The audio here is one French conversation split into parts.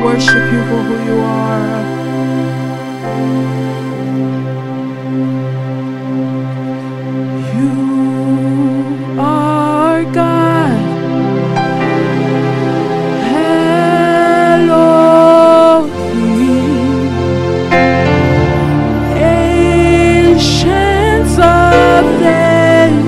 worship you for who you are. You are God. Elohim. Ancients of days.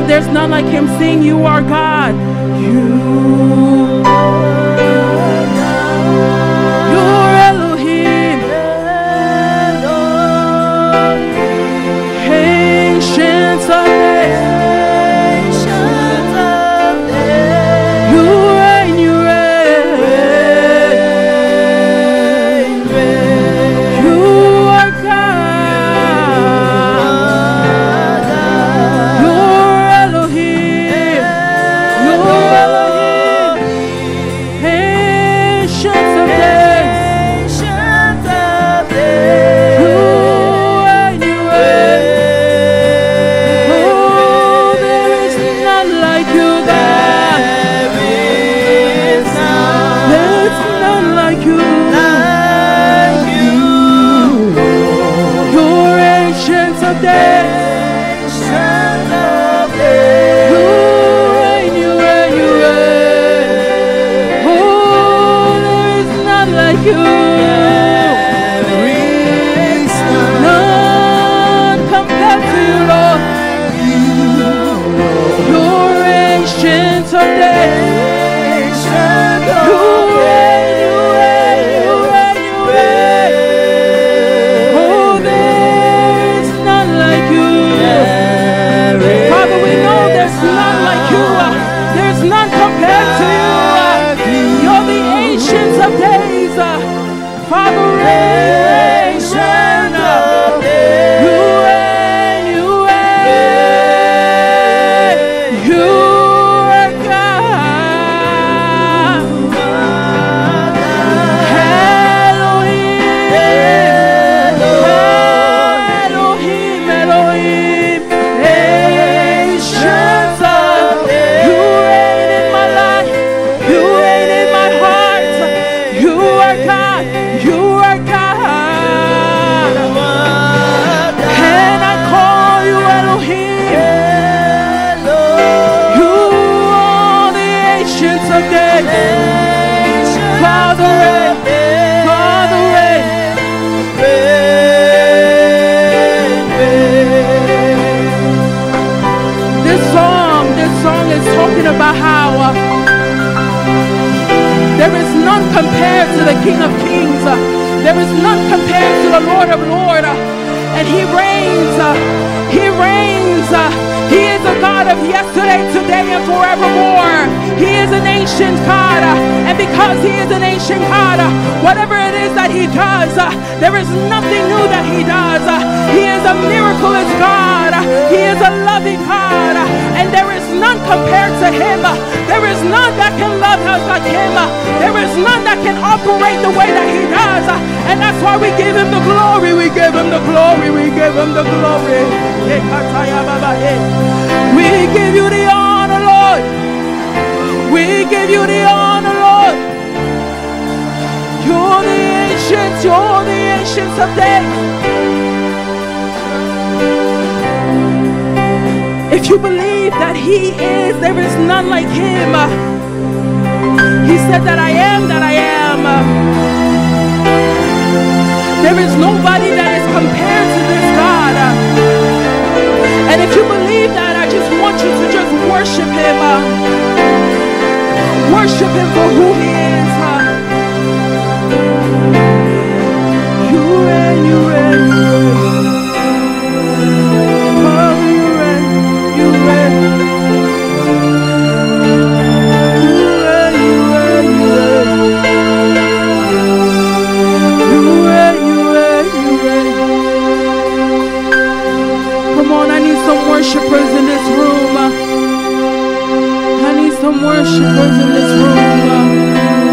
There's none like him. Sing, you are God. You are God. You're Elohim. Ancients of days. You reign, you reign. You are God. You're Elohim. Ancients of days. You reign, you reign. Oh, there is none like you, God. There's none like you. You're ancients of days. You reign, you reign, you reign. Oh, there is none like you. None compared to you, Lord. You're ancients of days. You reign, you reign, you reign, you reign. Oh, there is none like you. Father, we know there's none like you. There's none compared to you. You're the ancients of days. Father, reign, reign. You reign, you reign. You are God. Elohim, Elohim, Elohim. Ancients of days. You reign in my life. You reign in my heart. You are God. You are God. And I call you Elohim. You are the ancients of days. Father, reign. Father, reign. This song is talking about how there is none compared to the King of Kings. There is none compared to the Lord of Lords. And he reigns. He reigns. He is a God of yesterday, today, and forevermore. He is an ancient God. And because he is an ancient God, whatever it is that he does, there is nothing new that he does. He is a miraculous God. He is a loving God. And there is none compared to him. There is none that can love us like him. There is none that can operate the way that he does. And that's why we give him the glory. We give him the glory. We give him the glory. We give you the honor, Lord. We give you the honor, Lord. You're the ancients of days. If you believe that He is, there is none like Him. He said that I am that I am. There is nobody that is compared to this God. And if you believe that, I just want you to just worship Him. Worship Him for who He is. You reign, you reign, you reign. Oh, you reign, you reign. You reign, you reign, you reign. You reign, you reign, you reign. Come on, I need some worshipers in this room. I need some worshipers in this room.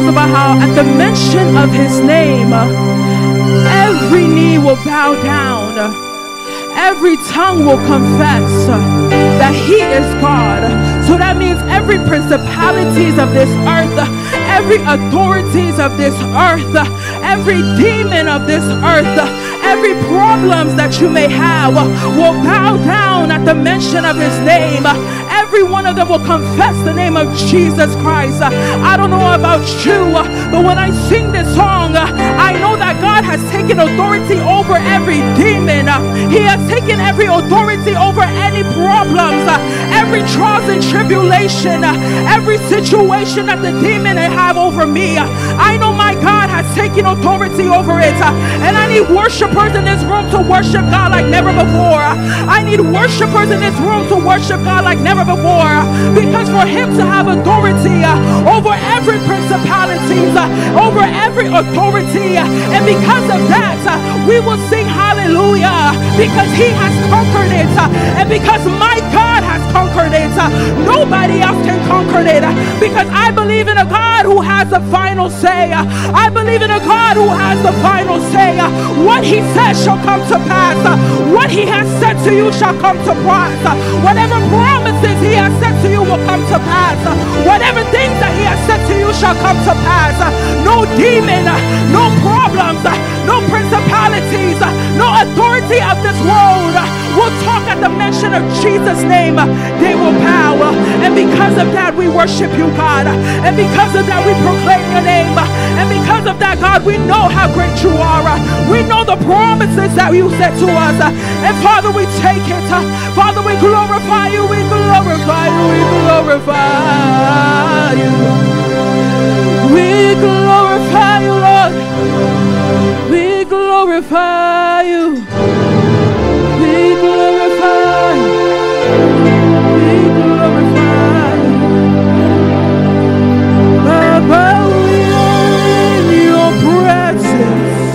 talks about how at the mention of his name, every knee will bow down, every tongue will confess that he is God. So that means every principalities of this earth, every authorities of this earth, every demon of this earth, every problems that you may have will bow down at the mention of his name. Every one of them will confess the name of Jesus Christ. I don't know about you, but when I sing this song, I know that God has taken authority over every demon. He has taken every authority over any problems, every trials and tribulation, every situation that the demon may have over me. I know my God has taken authority over it. And I need worshipers in this room to worship God like never before. I need worshipers in this room to worship God like never before. Because for him to have authority over every principalities, over every authority, and because of that, we will sing hallelujah, because he has conquered it, and because my God has conquered it, nobody else can conquer it, because I believe in a God who has the final say. I believe in a God who has the final say. What he says shall come to pass. What he has said to you shall come to pass. Whatever promises he has said to you will come to pass. Whatever things that he has said to you shall come to pass. No demon, no problems, no principalities, no authority of this world will talk at the mention of Jesus' name. They will bow. And because of that, we worship you, God. And because of that, we proclaim your name. And because of that, God, we know how great you are. We know the promises that you said to us. And Father, we take it. Father, we glorify you. We glorify you. We glorify you. We glorify you, Lord. We glorify you. We glorify you. We glorify you. Baba, we are in your presence.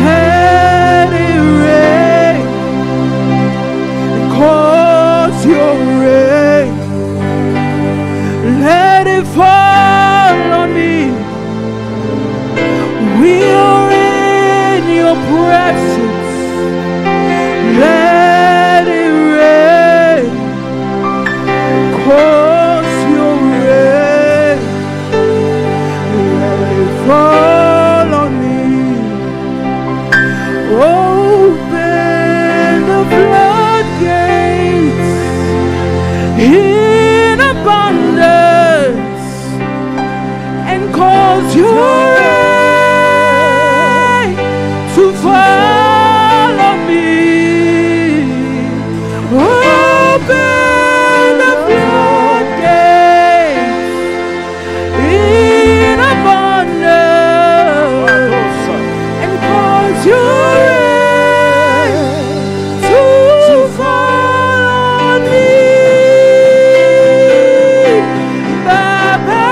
Let it rain. Cause your rain. Let it fall on me. We are in your presence. Let it rain. Cause your rain. Let it fall on me. Open the floodgates in abundance and cause your rain to fall on me. Open the floodgates in abundance and cause your rain to fall on me. Baba.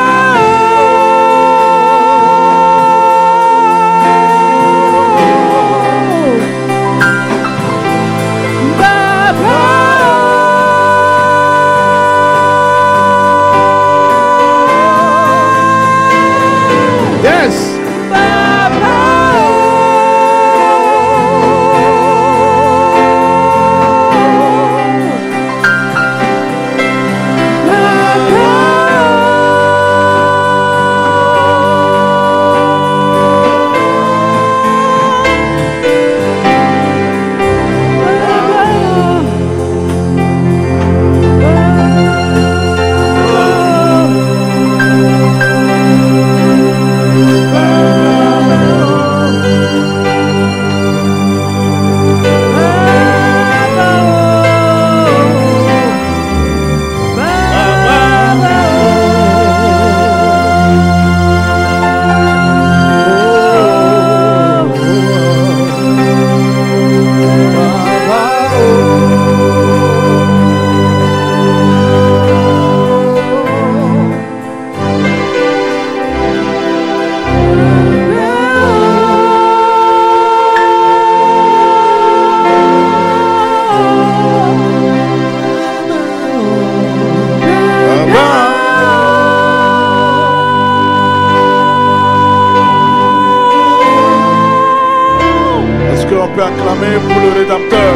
l'on peut acclamer pour le Rédempteur?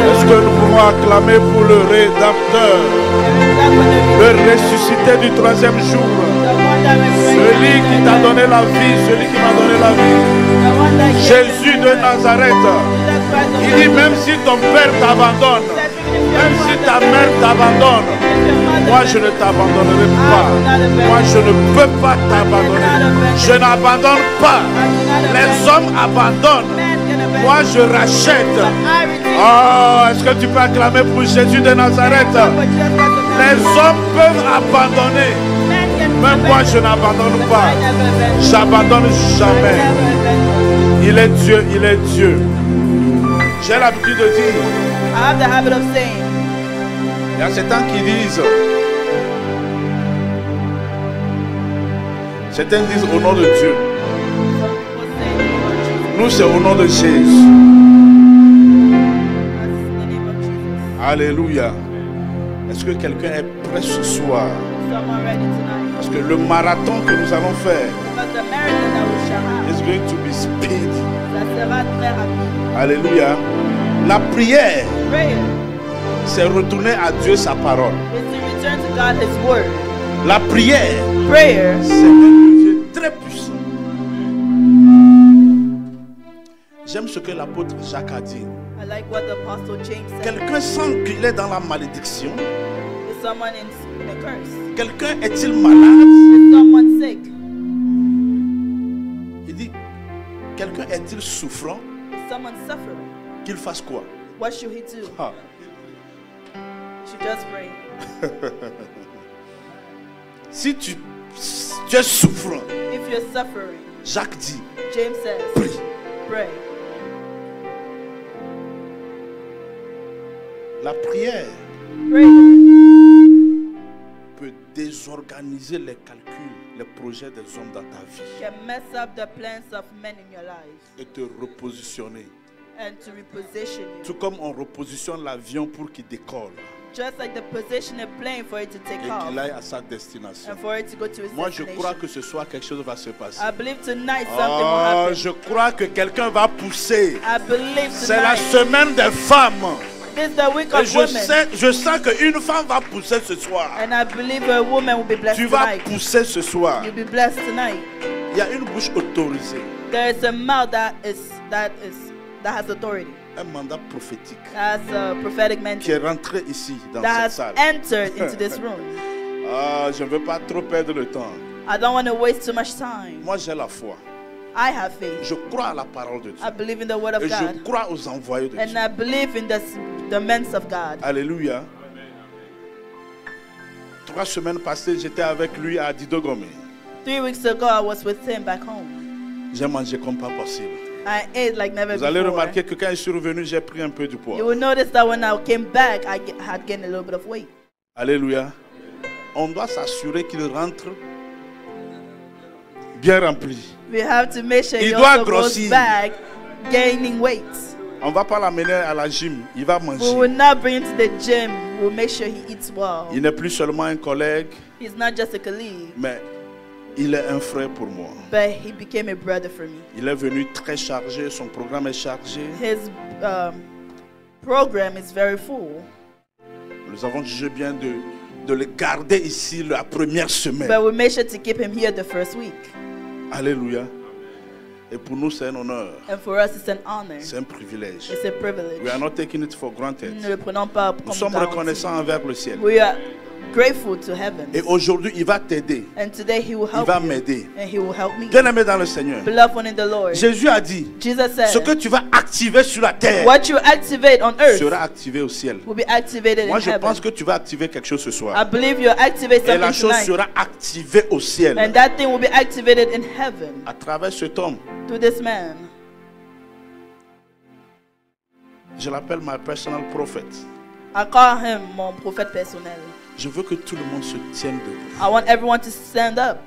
Est-ce que nous pouvons acclamer pour le Rédempteur, le ressuscité du troisième jour, celui qui t'a donné la vie, celui qui m'a donné la vie, Jésus de Nazareth? Il dit, même si ton père t'abandonne, même si ta mère t'abandonne, moi je ne t'abandonnerai pas. Moi je ne peux pas t'abandonner. Je n'abandonne pas. Les hommes abandonnent. Moi je rachète. Oh, est-ce que tu peux acclamer pour Jésus de Nazareth? Les hommes peuvent abandonner, mais moi je n'abandonne pas. J'abandonne jamais. Il est Dieu, il est Dieu. J'ai l'habitude de dire, I have the habit of saying, il y a certains qui disent, certains disent au nom de Dieu. Nous c'est au nom de Jésus. Alléluia. Est-ce que quelqu'un est prêt ce soir? Parce que le marathon que nous allons faire is going to be speedy. Alléluia. La prière, c'est retourner à Dieu sa parole. La prière, c'est un Dieu très puissant. J'aime ce que l'apôtre Jacques a dit. Quelqu'un sent qu'il est dans la malédiction. Quelqu'un est-il malade? Il dit, quelqu'un est-il souffrant? Qu'il fasse quoi? What should he do? Ah. He should just pray. Si tu es souffrant, If you're suffering, Jacques dit, James says, prie. pray. La prière Pray peut désorganiser les calculs, les projets des hommes dans ta vie can mess up the plans of men in your life et te repositionner. and to reposition you. Tout comme on repositionne l'avion pour qu'il décolle Just like the position a plane for it to take et off qu'il aille à sa destination. and for it to go to its Moi, je crois destination. que ce soir quelque chose va se passer. I believe tonight something will happen. Je crois que quelqu'un va pousser. I believe C'est la tonight semaine des femmes. this is the week Et of women. je sens qu'une femme va pousser ce soir. And I believe a woman will be blessed Tu vas tonight. pousser ce soir. You'll be blessed tonight. Il y a une bouche autorisée. There is a mouth that has authority. Un mandat prophétique That has a prophetic qui est mandate. rentré ici dans That cette has salle. entered into this room. Je ne veux pas trop perdre le temps. I don't want to waste too much time. Moi, j'ai la foi. I have faith. Je crois à la parole de Dieu. I believe in the word of Et je God. crois aux envoyés de And Dieu. I believe in the men of God. Alléluia. 3 semaines passées, j'étais avec lui à Didogome. 3 weeks ago, I was with him back home. J'ai mangé comme pas possible. I ate like never Vous allez before. remarquer que quand je suis revenu, j'ai pris un peu du poids. You will notice that when I came back, I had gained a little bit of weight. Alléluia. On doit s'assurer qu'il rentre bien rempli. We have to make sure Il he doit also grossir. goes back gaining weight. On ne va pas l'amener à la gym. Il va We manger. will not bring him to the gym. We'll make sure he eats well. Il n'est plus seulement un collègue, He's not just a colleague, mais il est un frère pour moi. but he became a brother for me. Il est venu très chargé, son programme est chargé. His program is very full, Nous avons jugé bien de le garder ici la première semaine. but we made sure to keep him here the first week. Alléluia. Et pour nous, c'est un honneur. And for us, it's an honor. C'est un privilège. It's a privilege. We are not taking it for granted. Nous ne le prenons pas Nous comme sommes garantie. reconnaissants envers le ciel. We are grateful to heaven. Et aujourd'hui, il va t'aider. And today he will Il help va you. m'aider. And he will help me. Bien-aimé dans le Seigneur, Beloved one in the Lord. Jésus a dit, Jesus said, ce que tu vas activer sur la terre what you activate on earth sera activé au ciel. will be activated Moi, in je heaven. pense que tu vas activer quelque chose ce I soir. believe you'll activate Et la something chose tonight. sera activée au ciel. And that thing will be activated in heaven À travers cet homme, through this man. je l'appelle my personal prophet. I call him mon prophète personnel. Je veux que tout le monde se tienne debout. I want everyone to stand up.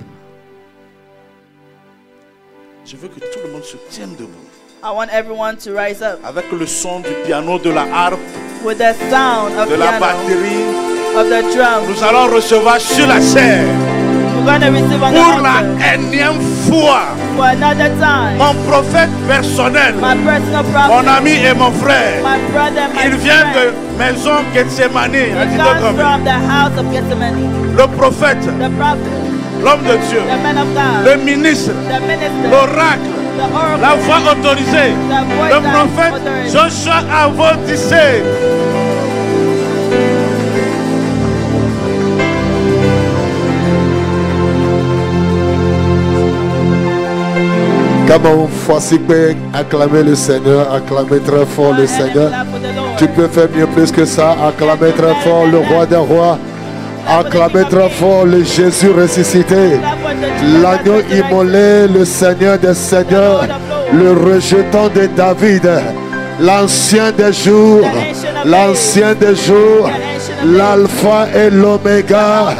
Je veux que tout le monde se tienne debout. I want everyone to rise up Avec le son du piano, de la harpe, with the sound of de la piano, batterie, of the drum. nous allons recevoir sur la chair We're pour la énième fois. Mon prophète personnel, mon ami et mon frère, il vient de maison Gethsemane. Le prophète, l'homme de Dieu, le ministre, l'oracle, la voix autorisée, le prophète Joshua Avodissé. Comment voici peut acclamer le Seigneur, acclamer très fort le Seigneur. Tu peux faire mieux plus que ça, acclamer très fort le roi des rois, acclamer très fort le Jésus ressuscité, l'agneau immolé, le Seigneur des seigneurs, le rejetant de David, l'ancien des jours, l'alpha et l'oméga,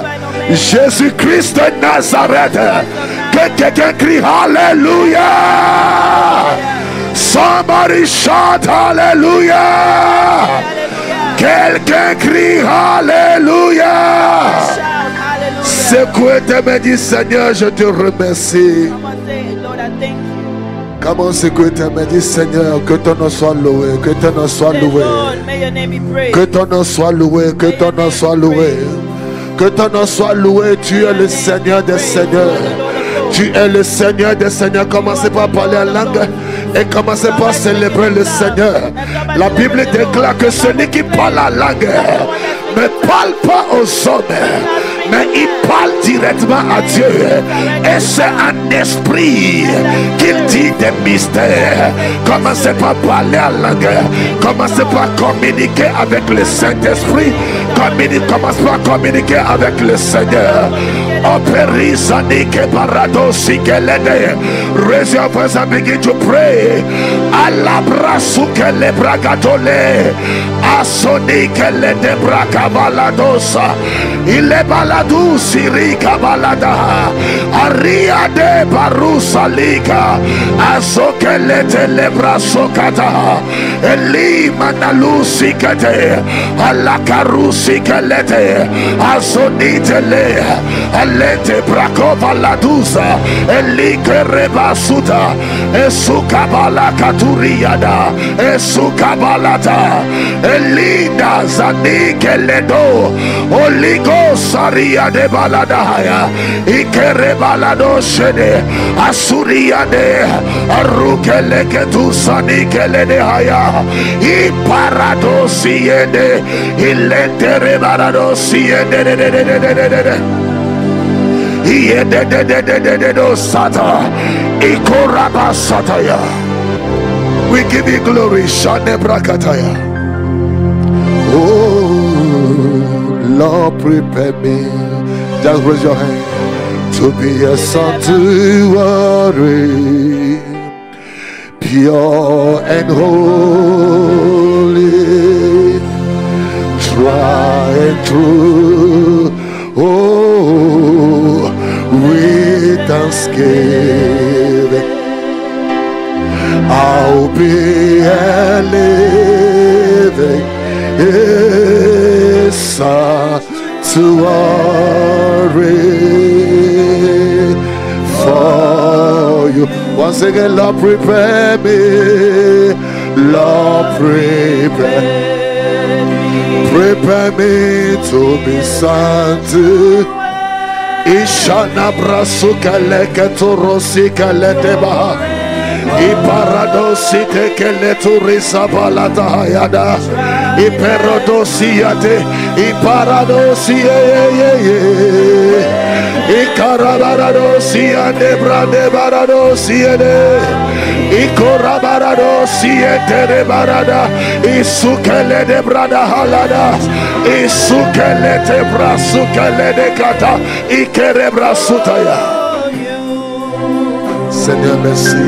Jésus-Christ de Nazareth. Que quelqu'un crie Alléluia. Somebody shout Alléluia. Quelqu'un crie Alléluia. Secouez tes mains, dis Seigneur, je te remercie. Comment secouer tes mains, dis Seigneur, que ton nom soit loué, que ton nom soit loué, que ton nom soit loué, que ton nom soit loué, que ton nom soit loué. Tu es le Seigneur des seigneurs. Tu es le Seigneur des seigneurs. Commencez par parler en langue et commencez par célébrer le Seigneur. La Bible déclare que celui qui parle en langue ne parle pas aux hommes, mais il parle directement à Dieu. Et c'est un esprit qu'il dit des mystères. Commencez par parler en langue. Commencez par communiquer avec le Saint-Esprit. Commencez par communiquer avec le Seigneur. Raise your voice and begin to pray. Alabra sukele bragatole. Asoni kele de bracabaladosa. Ile baladu sirika balada. Aria de barusa lika. Azokele telebra sokata. Eli manalusi kete. Alakarusi kelete. Azoni tele. Alete bracova la dusa. Eli kerebasuta. Esukabala katuriada. Esukabalata. Elida zanikeledo. Oligo saria de baladaya. Ikere balado shede. Asuria de. Arukele ketusani kele de haya. Iparado siede. Ilentere barado siede. We give you glory. Shane Brakataya. Oh Lord, prepare me. Just raise your hand. To be a sanctuary, pure and holy, tried and true. Oh, with thanksgiving, I'll be a living sanctuary for you. Once again, Lord, prepare me. Lord, prepare me to be sanctified. Ishana brasuka leke turosika leteba. Iparadosi tekele turisa balata hayada. Iperodosi yate. Iparadosi ye. Ikarabaradosi ande brande baradosi yede. Ikorabaradosi yete barada. Isukele de brada halada. Isukele te brasukele de kata. Ikerebra sutaya. Seigneur, merci.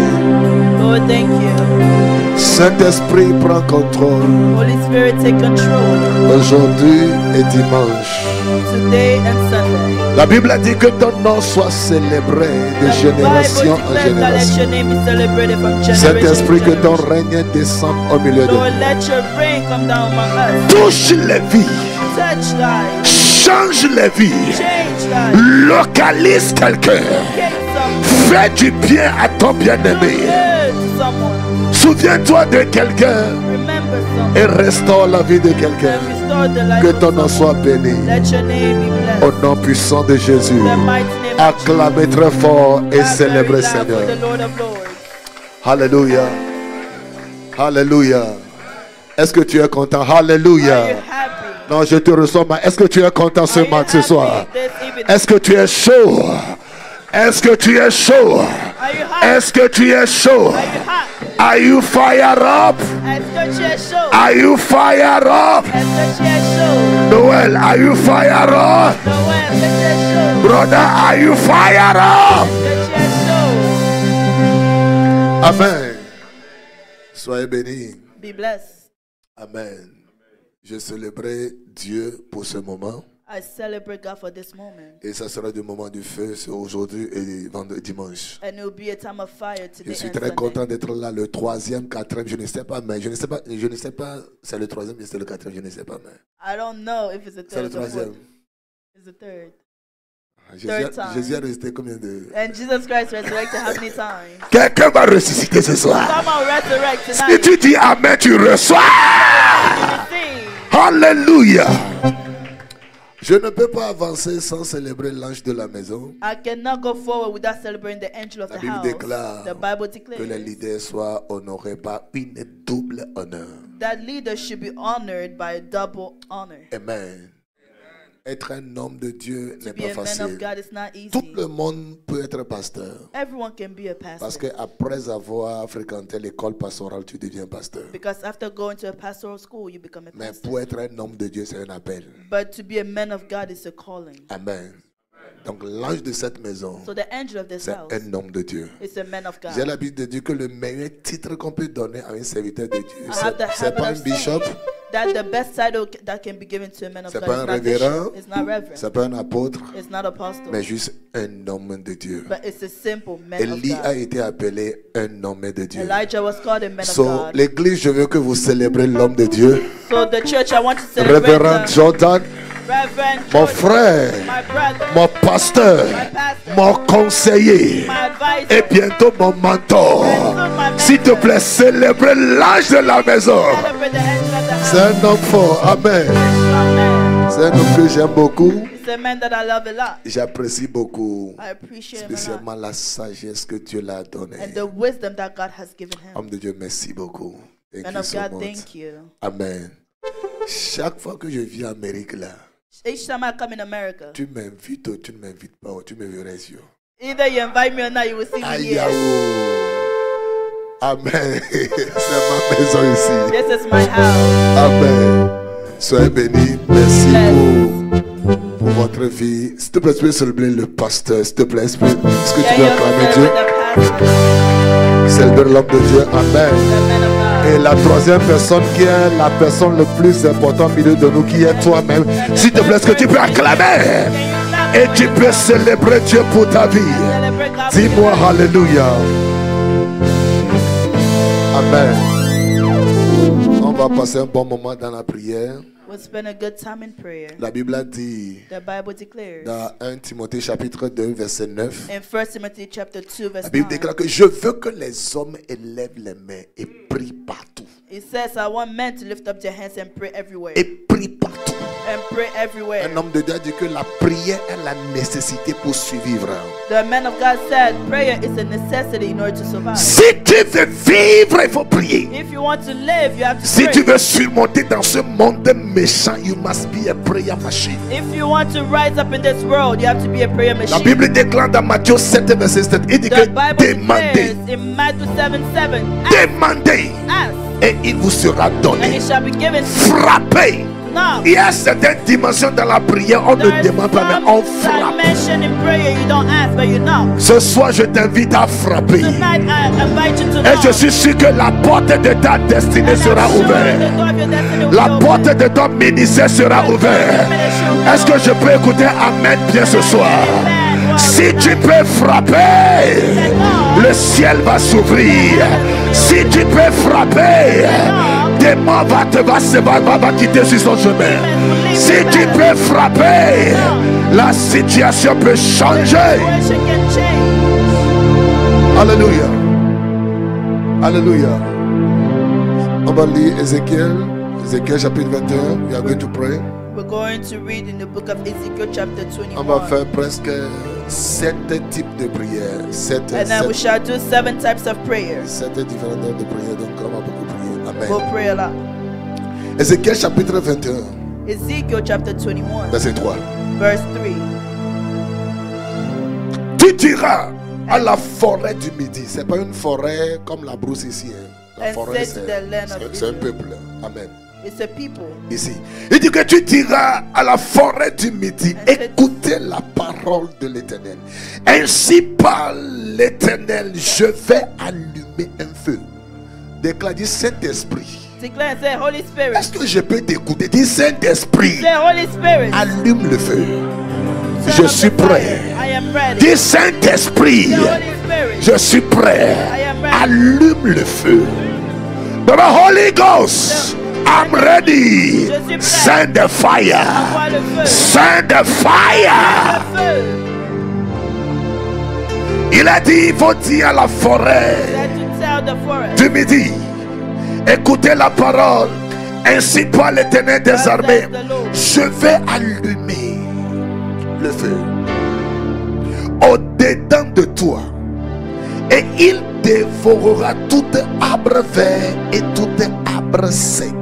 Lord, thank you. Saint-Esprit, prend contrôle. Holy Spirit, take control. Aujourd'hui et dimanche. Today and Sunday. La Bible a dit que ton nom soit célébré de génération en génération. Saint-Esprit, que ton règne descende au milieu de nous. Touche les vies. Change les vies. Localise quelqu'un. Fais du bien à ton bien-aimé. Souviens-toi de quelqu'un et restaure la vie de quelqu'un. Que ton nom soit béni. Au nom puissant de Jésus. Acclamez très fort et célébrez Seigneur. Alléluia. Alléluia. Est-ce que tu es content? Alléluia. Non, je te reçois. Est-ce que tu es content ce soir? Est-ce que tu es chaud? Est-ce que tu es chaud? Est-ce que tu es chaud? Are you fired up? Are you fired up? Noël, are you fired up? Brother, are you fired up? Amen. Soyez bénis. Be blessed. Amen. Je célébrais Dieu pour ce moment. I celebrate God for this moment. Et ça sera du moment du feu, c'est aujourd'hui et vendredi, dimanche. And it will be a time of fire today. Je suis très content d'être là, le 3e, 4e, je ne sais pas, mais je ne sais pas, c'est le 3e, c'est le 4e, je ne sais pas, mais. I don't know if it's the third. C'est le 3e. It's the third. Jésus a resté combien de... And Jesus Christ resurrected how many times? Quelqu'un va ressusciter ce soir. Someone resurrect tonight. Si tu dis Amen, tu reçois. Alléluia. Je ne peux pas avancer sans célébrer l'ange de la maison. I cannot go forward without celebrating the angel of the house. The Bible declares que les leaders soient honorés par une double honneur. That leaders should be honored by a double honor. Amen. Être un homme de Dieu n'est pas facile. Easy. Tout le monde peut être pasteur. Everyone can be a pastor. Parce que après avoir fréquenté l'école pastorale, tu deviens pasteur. Because after going to a pastoral school, you become a pastor. Mais pour être un homme de Dieu, c'est un appel. But to be a man of God is a calling. Amen. Donc l'ange de cette maison, c'est un homme de Dieu. J'ai l'habitude de dire que le meilleur titre qu'on peut donner à un serviteur de Dieu, c'est pas un bishop. That the best title that can be given to a man of God is not révérend, it's not reverend. C'est pas un apôtre, it's not apostle, mais juste un homme de Dieu. But it's a simple man Élie of God. a été appelé un homme de Dieu. Elijah was called a man of God. L'église, je veux que vous célébrez l'homme de Dieu. So the church, I want to celebrate Révérend Jordan, mon frère, mon pasteur, mon conseiller et bientôt mon mentor. S'il te plaît, célébrez l'ange de la maison. C'est un homme fort. Amen. C'est un homme que j'aime beaucoup. J'apprécie beaucoup, spécialement la sagesse que Dieu l'a donnée. Homme de Dieu, merci beaucoup. Thank you. Amen. Chaque fois que je viens en Amérique là, each time I come in America, tu m'invites ou tu ne m'invites pas, ou tu me verras sur. Either you invite me or not, you will see me here. Amen. C'est ma maison ici. This is my house. Amen. Soyez bénis. Merci pour votre vie. S'il te plaît, tu peux célébrer le pasteur. S'il te plaît, est-ce que tu veux acclamer Dieu? Célébrer l'homme de Dieu. Amen. Et la troisième personne qui est la personne le plus importante au milieu de nous, qui est toi-même. S'il te plaît, est-ce que tu peux acclamer? Et tu peux célébrer Dieu pour ta vie. Dis-moi Alléluia. Amen. On va passer un bon moment dans la prière. We'll spend a good time in prayer. La Bible a dit the Bible declares, dans 1 Timothée chapitre 2 verset 9. In 1 Timothy chapter 2 verse 9. La Bible déclare que je veux que les hommes élèvent les mains et prient partout. It says, I want men to lift up their hands and pray everywhere. Et prie partout. And pray everywhere. Un homme de Dieu a dit que la prière est la nécessité pour survivre. The man of God said, prayer is a necessity in order to survive. Si tu veux vivre, il faut prier. If you want to live, you have to si pray. tu veux surmonter dans ce monde méchant, you must be a prayer machine. If you want to rise up in this world, you have to be a prayer machine. La Bible déclare dans Matthieu 7 verset 7, il dit que demandez. In Matthew 7:7, demandez. Ask. Et il vous sera donné. And it shall be given. Frappez. No. Il y a certaines dimensions dans la prière, on ne demande pas, mais on frappe. Ce soir, je t'invite à frapper. Et je suis sûr que la porte de ta destinée sera ouverte. La porte de ton ministère sera ouverte. Est-ce que je peux écouter Amen bien ce soir? Si tu peux frapper, le ciel va s'ouvrir. Si tu peux frapper, des les morts va quitter sur son chemin. Si tu peux frapper, la situation peut changer. Alléluia. Alléluia. On va lire Ézéchiel chapitre 21. We are going to pray. We're going to read in the book of Ezekiel chapter 21. On va faire presque 7 types de prières. And then we shall do 7 types of prayers. 7 différents types de prières. Donc on va beaucoup prier. Amen. We'll pray a lot. Ézéchiel chapitre 21. Ezekiel chapter 21. Verset 3. Verse 3. Tu diras à la forêt du Midi. C'est pas une forêt comme la brousse ici. La forêt, c'est un peuple. Amen. It's a people. Ici. Il dit que tu diras à la forêt du Midi, écoutez la parole de l'Éternel. Ainsi parle l'Éternel, je vais allumer un feu. Déclare, dit Saint-Esprit. Declare, say, Holy Spirit. Est-ce que je peux t'écouter? Dis Saint-Esprit. Say, Holy Spirit. Allume le feu. Je suis prêt. I am ready. Dis Saint-Esprit. Je suis prêt. Allume le feu. The Holy Ghost. I'm ready. Send the fire. Send the fire. Il a dit, il faut dire à la forêt du Midi, écoutez la parole. Ainsi parle l'Éternel des armées. Je vais allumer le feu au-dedans de toi. Et il dévorera tout arbre vert et tout arbre sec.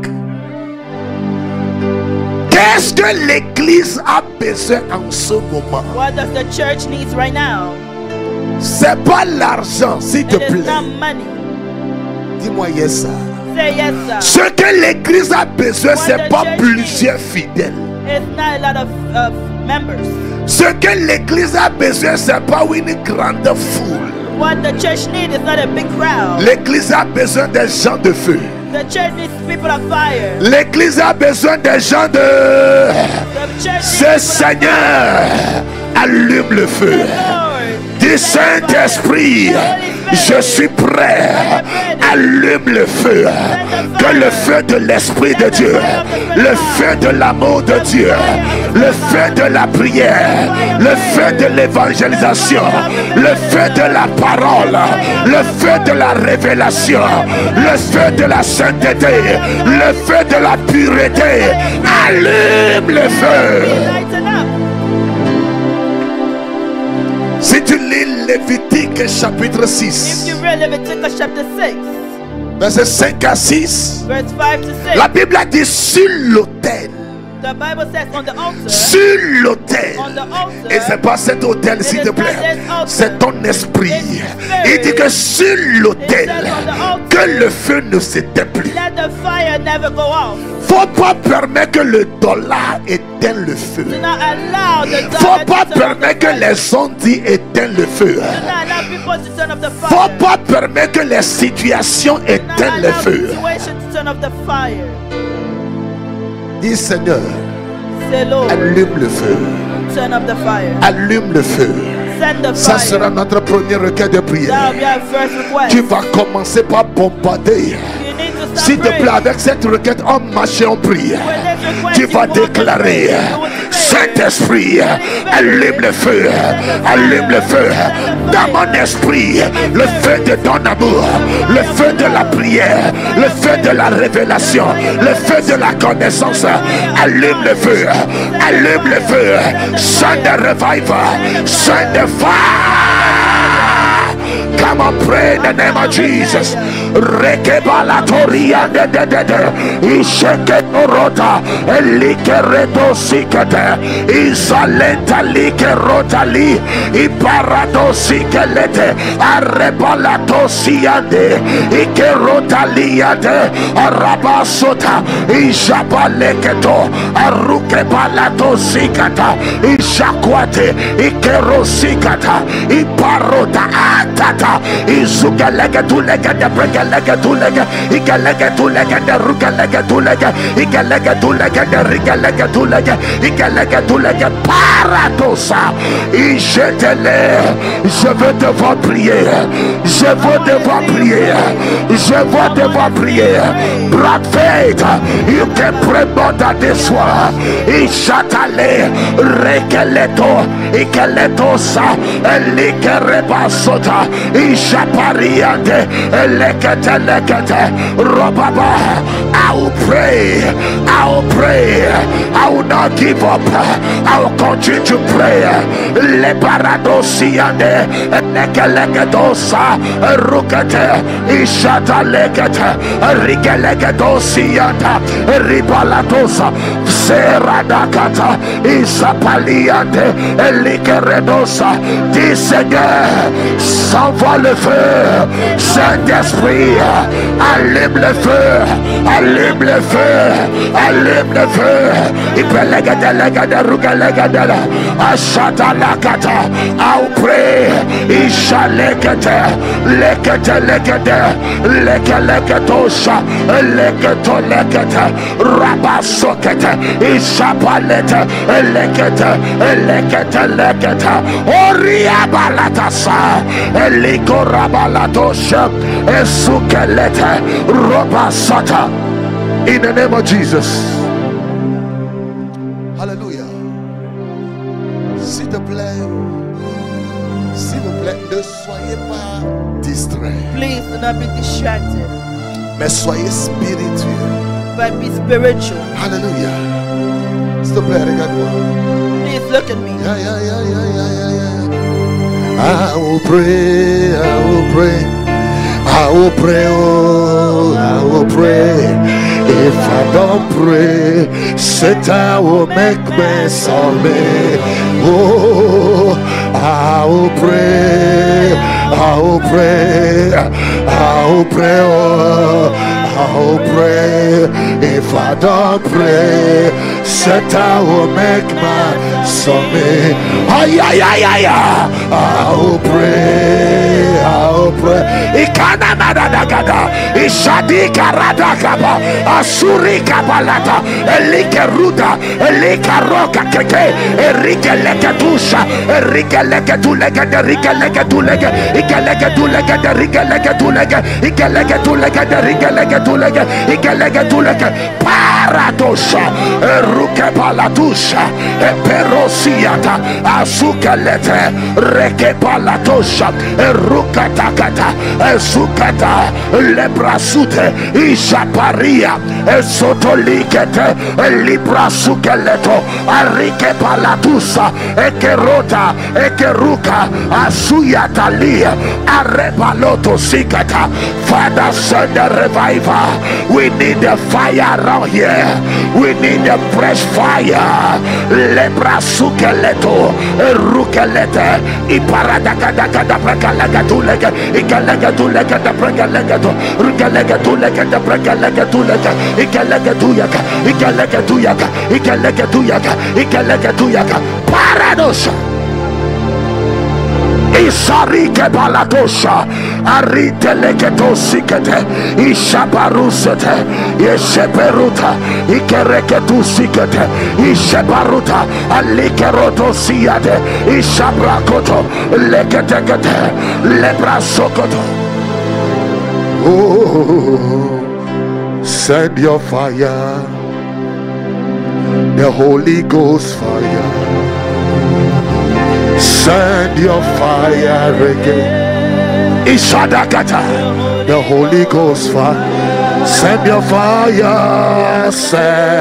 Qu'est-ce que l'église a besoin en ce moment? What does the church need right now? C'est pas l'argent, s'il te It is plaît. not money. Dis-moi yes, sir. Say yes, sir. Ce que l'église a besoin, What c'est the pas church plusieurs fidèles. It's not a lot of members. Ce que l'église a besoin, c'est pas une grande foule. What the church needs is not a big crowd. L'église a besoin des gens de feu. The church needs people of fire. L'église a besoin des gens de... The church Ce needs Seigneur allume le feu. Dis Saint-Esprit, je suis prêt. Allume le feu. Que le feu de l'Esprit de Dieu, le feu de l'amour de Dieu, le feu de la prière, le feu de l'évangélisation, le feu de la parole, le feu de la révélation, le feu de la sainteté, le feu de la pureté. Allume le feu. Si tu lis Lévitique chapitre 6, If you read Leviticus chapter 6, versets 5 à 6, verse 5 to 6, la Bible a dit sur l'autel. the Bible says on the altar, Sur l'autel. on the altar, Et c'est pas cet autel, s'il te plaît. C'est ton esprit. Il dit que sur l'autel, que le feu ne s'éteint plus. let the fire never go off. Faut pas permettre que le dollar éteigne le feu. Do not allow the Faut dark pas to turn off the permettre que fire. les ondits éteignent le feu. Do not allow people to turn off the fire. Faut pas permettre que les situations Do not éteignent le allow feu. the situation to turn off the fire. Dis Seigneur, Say, Lord, allume le feu. turn off the fire. Allume le feu. Send the Ça fire. sera notre premier requête de prière. That will be our first request. Tu vas commencer par bombarder. You need to start S'il te praying. plaît, avec cette requête, on marche et on prie. With this request, Tu you vas walk in déclarer, faith. You will declare. Saint-Esprit, allume le feu, allume le feu dans mon esprit, le feu de ton amour, le feu de la prière, le feu de la révélation, le feu de la connaissance. Allume le feu, allume le feu, send the revival, send the fire. Come on, pray in the name of Jesus. Rekebalatoria de Isheketorota, Elikereto Sikete, Isalenta Likerotali, Iparado Sikelete, Arebalato Siande, Ikerotaliade, Arabasota, Ishapaleketo, Arukebalato Sikata, Ishakwate, Ikerosikata, Iparota Atata, izugalega tulega de bregalega tulega igalega tulega de rugalega tulega igalega tulega de rigalega tulega igalega tulega paradosa ijetele. Je veux devoir prier, je veux devoir prier, je veux devoir prier. Brad faith, you can pray more than this one. Ishatale rekeleto ikeletosa elikerebasota ishapariante elekete robaba. I will pray, I will pray, I will not give up, I will continue to pray. Le paradosiande lekelegedosa rukete ishatalekete rigelegedosianta ribalatosa seradakata isapaliante elikeredosa. Dis Seigneur, s'envoie le feu, Saint-Esprit, allume le feu, allume le feu, allume le feu. Ipelegede rugelegede ashatalakata. I'll pray, ishalekete lekete lekete lekeleketosha leketolekete rabasokete ishapalete lekete lekete lekete oriabalatasa elikorabalatosha esukelete robasata. In the name of Jesus. Hallelujah. S'il te plaît, ne soyez pas distrait. Please do not be distracted. Mais soyez spirituel. But be spiritual. Hallelujah. S'il te plaît, regarde-moi. Please look at me. I will pray, I will pray, I will pray, oh, I will pray. If I don't pray, Satan will make me sorry. Oh, I will pray, I will pray, I will pray, oh, I will pray. If I don't pray, Satan will make me sorry. Ay, ay, ay, ay, ay. I will pray, I will pray. Ikana madadagada, ishadi karadakaba, asuri kabalata, elike ruda, elika roka keke, erike leke tusha, erike leke tulega, erike leke tulega, ike leke tulega, erike leke tulega, ike leke tulega, erike leke tulega, ike leke tulega, paradosha, eruke palatusha, eperosiata, asukelete, reke palatosha, eruka takata, esukata, lebrasute, ishaparia, esotolikete, librasukeleto, arike palatusa, ekerota, ekeruka, asuyatalia, arebaloto sikata. Father, send a revival. We need a fire around here. We need a fresh fire. Lebrasukeleto, erukelete, iparadakadakada prekalagatulega, ikalagatulega da prekalagato, rukalagatulega da prekalagatulega, ikalagatuyaga, ikalagatuyaga, ikalagatuyaga, ikalagatuyaga, paradosha. Isarike balatosha, arite leketosikete, ishabarusete, yesheperuta, ikereketusikete, ishebaruta, alikerotosiate, ishabrakoto, leketekete, lebrasokoto. Oh, send your fire, the Holy Ghost fire. Send your fire again. Ishadakata, the Holy Ghost fire. Send your fire, send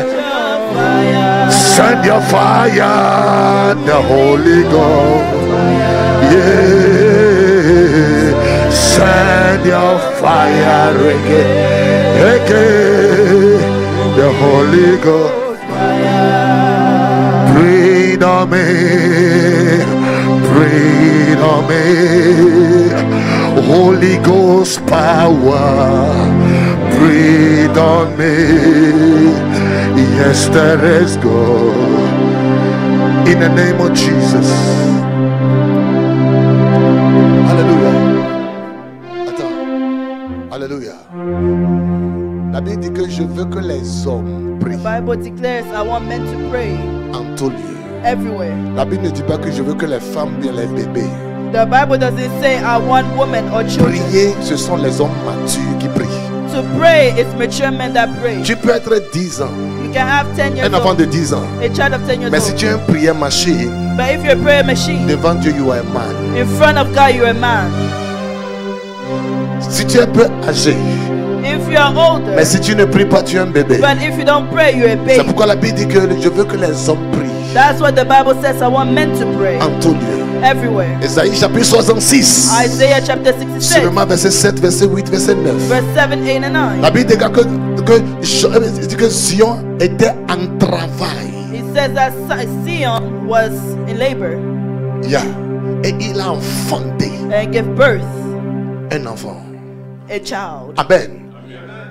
your fire, the Holy Ghost. Yeah, send your fire again, the Holy Ghost. Breathe on me. Breathe on me, Holy Ghost power. Breathe on me. Yes, there is God. In the name of Jesus. Hallelujah. Alléluia. La Bible dit que je veux que les hommes prient. The Bible declares I want men to pray En tout lieu. everywhere. La Bible ne dit pas que je veux que les femmes bien les bébés. The Bible doesn't say I want women or children. Prier, ce sont les hommes matures qui prient. To pray, it's mature men that pray. Tu peux être 10 ans, You can have 10 years un enfant old, de 10 ans. a child of 10 years Mais si old. tu es un prière machine, But if you're a prayer machine, devant Dieu, you are a man. in front of God, you're a man. Si tu es un peu âgé, If you are older, mais si tu ne pries pas, tu es un bébé. but if you don't pray, you're a C'est baby. pourquoi la Bible dit que je veux que les hommes prient That's what the Bible says. I want men to pray en tout lieu. everywhere. Ésaïe chapitre 66, Isaiah chapter 66, seulement verset 7, verset 8, verset 9. verse 7, 8, and 9. La Bible dit que Sion était en travail. It says that Sion was in labor Yeah. Et il a enfanté and gave birth un enfant. a child. Amen.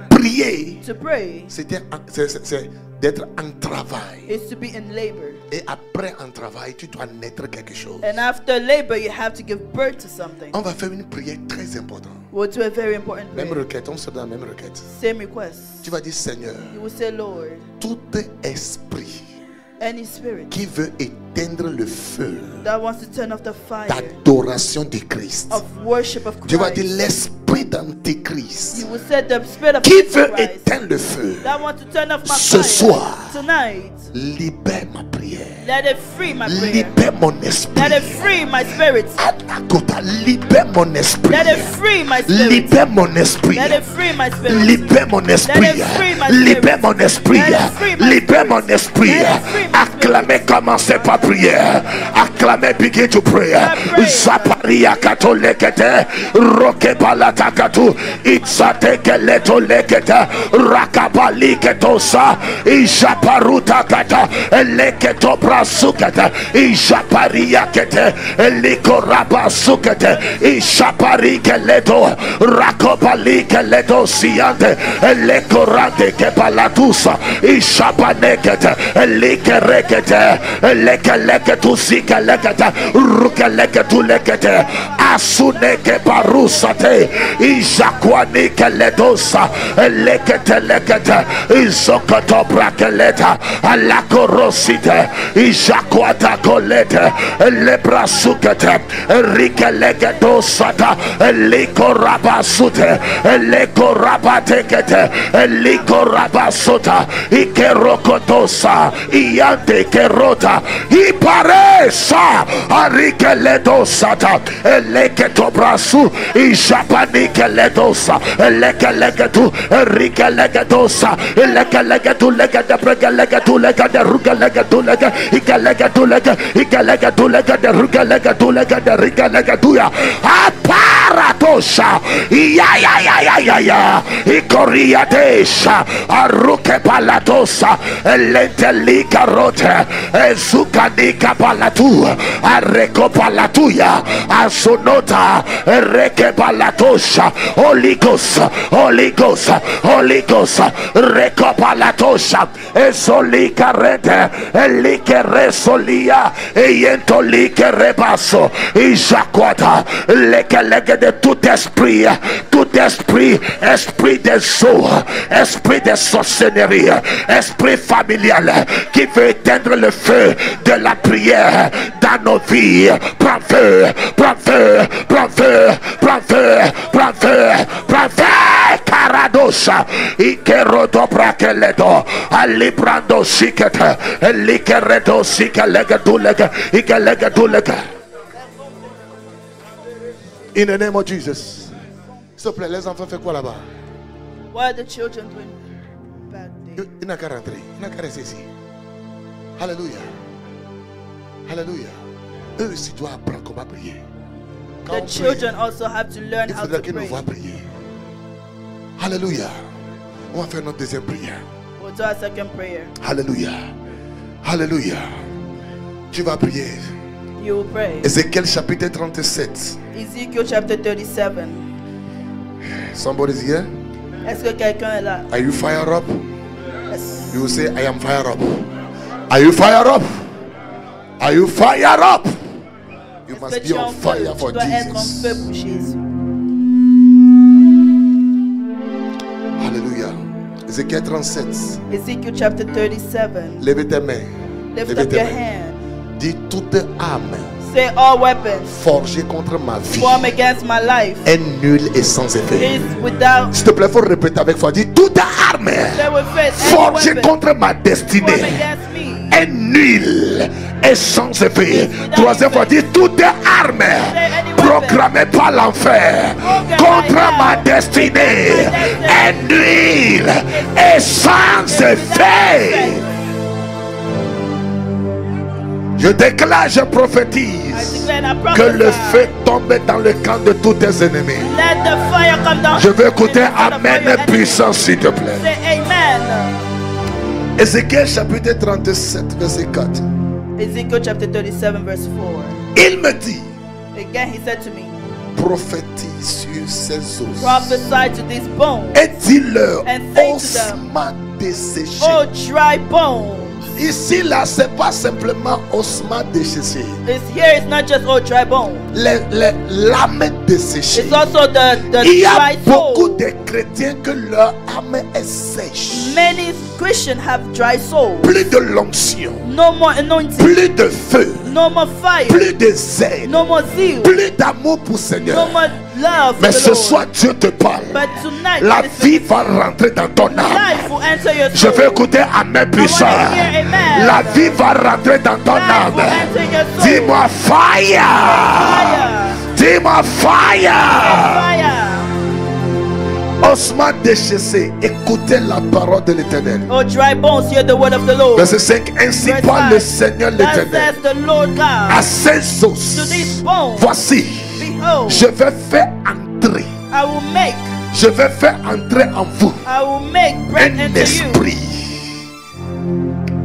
Prier, To pray c'est d'être en travail. is to be in labor. Et après en travail, tu dois naître quelque chose. And after labor, you have to give birth to something. On va faire une prière très importante. We'll do a very important Même prayer. requête, on se donne la même requête. Same request. Tu vas dire, Seigneur, You will say, Lord, tout esprit any spirit qui veut éteindre le feu that wants to turn off the fire d'adoration de Christ. of worship of Tu vas dire Christ. l'esprit d'antéchrist You will say the spirit of qui veut Christ éteindre le feu. that wants to turn off my Ce fire soir, tonight. libère ma prière. Let it free my prayer. Libère mon esprit. Let it free my spirit. Anakota, libère mon esprit. Let it free my spirit. Libère mon esprit. Let it free my spirit. Libère mon esprit. Let it free my spirit. Libère mon esprit. Let it free my Libère mon esprit. Let it free my Acclamez, commencez par prière. Acclamez, begin to pray. pray. Zaparia katolekete. Roke palatakatu. Itzate keleto lekete. Rakabali ketosa. Ijaparuta kata. Eleketo brasukete. Ijaparia kete. Elikoraba sukete. Ijapari keleto. Rakobali keleto siante. Elekorante kepalatusa. Ijapanekete. Elikerekete. Elekeleke sika lekete. Rukeleke tu lekete. Asuneke parusate. Ijakwane keledosa. Elekete lekete. Izokoto brakeleta. Alakorosite. Ijakwata kolete. Lebrasukete. Rikeleke dosata. Elikorabasute. Elikorabatekete. Elikorabasuta. Ikerokotosa. Iante kerota. Iparesa. Arikeledosata. Eleketobrasu. Ijapanikeledosa. Elekelegetu. Rikelegedosa. Elekelegetu legede pregelegetu legede rugelegetu legede. Ikelegetu legede. Ikelegetu legede rugelegetu legede rikelegetuya. Aparatosha. Ya. Ikoriadesha. Aruke palatosa. Lentelika rote. Ezukanika palatu. Areko palatuya. Asonota. Reke palatosha. Holy Ghost. Holy Ghost. Holy Ghost. Reko palatosha. Ezolika rete. Elike resolia. Eyentolike rebaso. Ijakwata. Leke de tout esprit. Tout esprit. Esprit des eaux. Esprit de sorcellerie. Esprit familial qui veut éteindre le feu de la prière dans nos vies. Prends feu, prends feu, prends feu, prends feu, prends feu, prends feu. Caradosa, Ikerodo Brakeledo, Alibrando Sikete, Elikeredo Sikalegadulega, Ikalegadulega. In the name of Jesus. S'il te plaît, les enfants font quoi là-bas? What are the children doing bad day? Il n'a qu'à rentrer, il n'a qu'à rester ici. Alléluia. Alléluia. Eux aussi doivent apprendre comment prier. Quand The on children prie, also have to learn il how faudra to qu'ils nous pray. voient prier. Alléluia. On va faire notre deuxième prière. We'll do our second prayer. Alléluia. Alléluia. Tu vas prier. You will pray. Ézéchiel chapitre 37. Ezekiel chapter 37. Somebody's here. Est-ce que quelqu'un est là? Are you fired up? Yes. You will say, I am fired up. Are you fired up? Are you fired up? You Est-ce must que be tu es on en feu? fire for Tu dois être en feu Jesus. pour Jésus. Ézéchiel 37. Ezekiel chapter 37. Levez tes mains. Lift Levez up tes your mains. hand. Dis toute arme Say all weapons forgée contre ma vie formed against my life est nulle et sans effet. is without. S'il te plaît, il faut répéter avec foi. Dis toute arme They will face any forgée weapon contre ma formed destinée against me. est nulle et sans effet. Troisième fois, dis toute arme proclamée par l'enfer contre ma destinée est nulle et sans effet. Je déclare, je prophétise que le feu tombe dans le camp de tous tes ennemis. Let the fire come down. Je veux écouter Amen puissant, s'il te plaît. Say amen. Ézéchiel chapitre 37, verset 4. Ezekiel chapter 37 verse 4. Il me dit, Again he said to me, prophétise sur ces os prophesy to these bones, et dis-leur, and say to them, ossements desséchés. oh dry bones. Ici, là, c'est pas simplement ossements desséchés. It's here, it's not just oh dry bones. L'âme desséchée. It's also the Il y a dry beaucoup soul. de chrétiens que leur âme est sèche. Many Christians have dry souls. Plus de l'onction, No more anointing, plus de feu, no more fire, plus de zèle, no more zeal, plus d'amour pour le no Seigneur. more love for Mais the ce Lord. soir, Dieu te parle. But tonight, La it is vie va rentrer dans ton âme. life will enter your Je soul. veux écouter Amen puissant. hear amen. La vie va rentrer dans ton Life âme. will enter your soul. Dis-moi fire. Fire. Dis-moi fire. Fire. Ossements déchaissés, écoutez la parole de l'Éternel. Oh dry bones, hear the word of the Lord. Verset 5. Ainsi Verse parle le 5. Seigneur Thus l'Éternel. says the Lord À God ces to os, these bones, voici, behold, je vais faire entrer. I will make, Je vais faire entrer en vous I will make breath un enter you, esprit.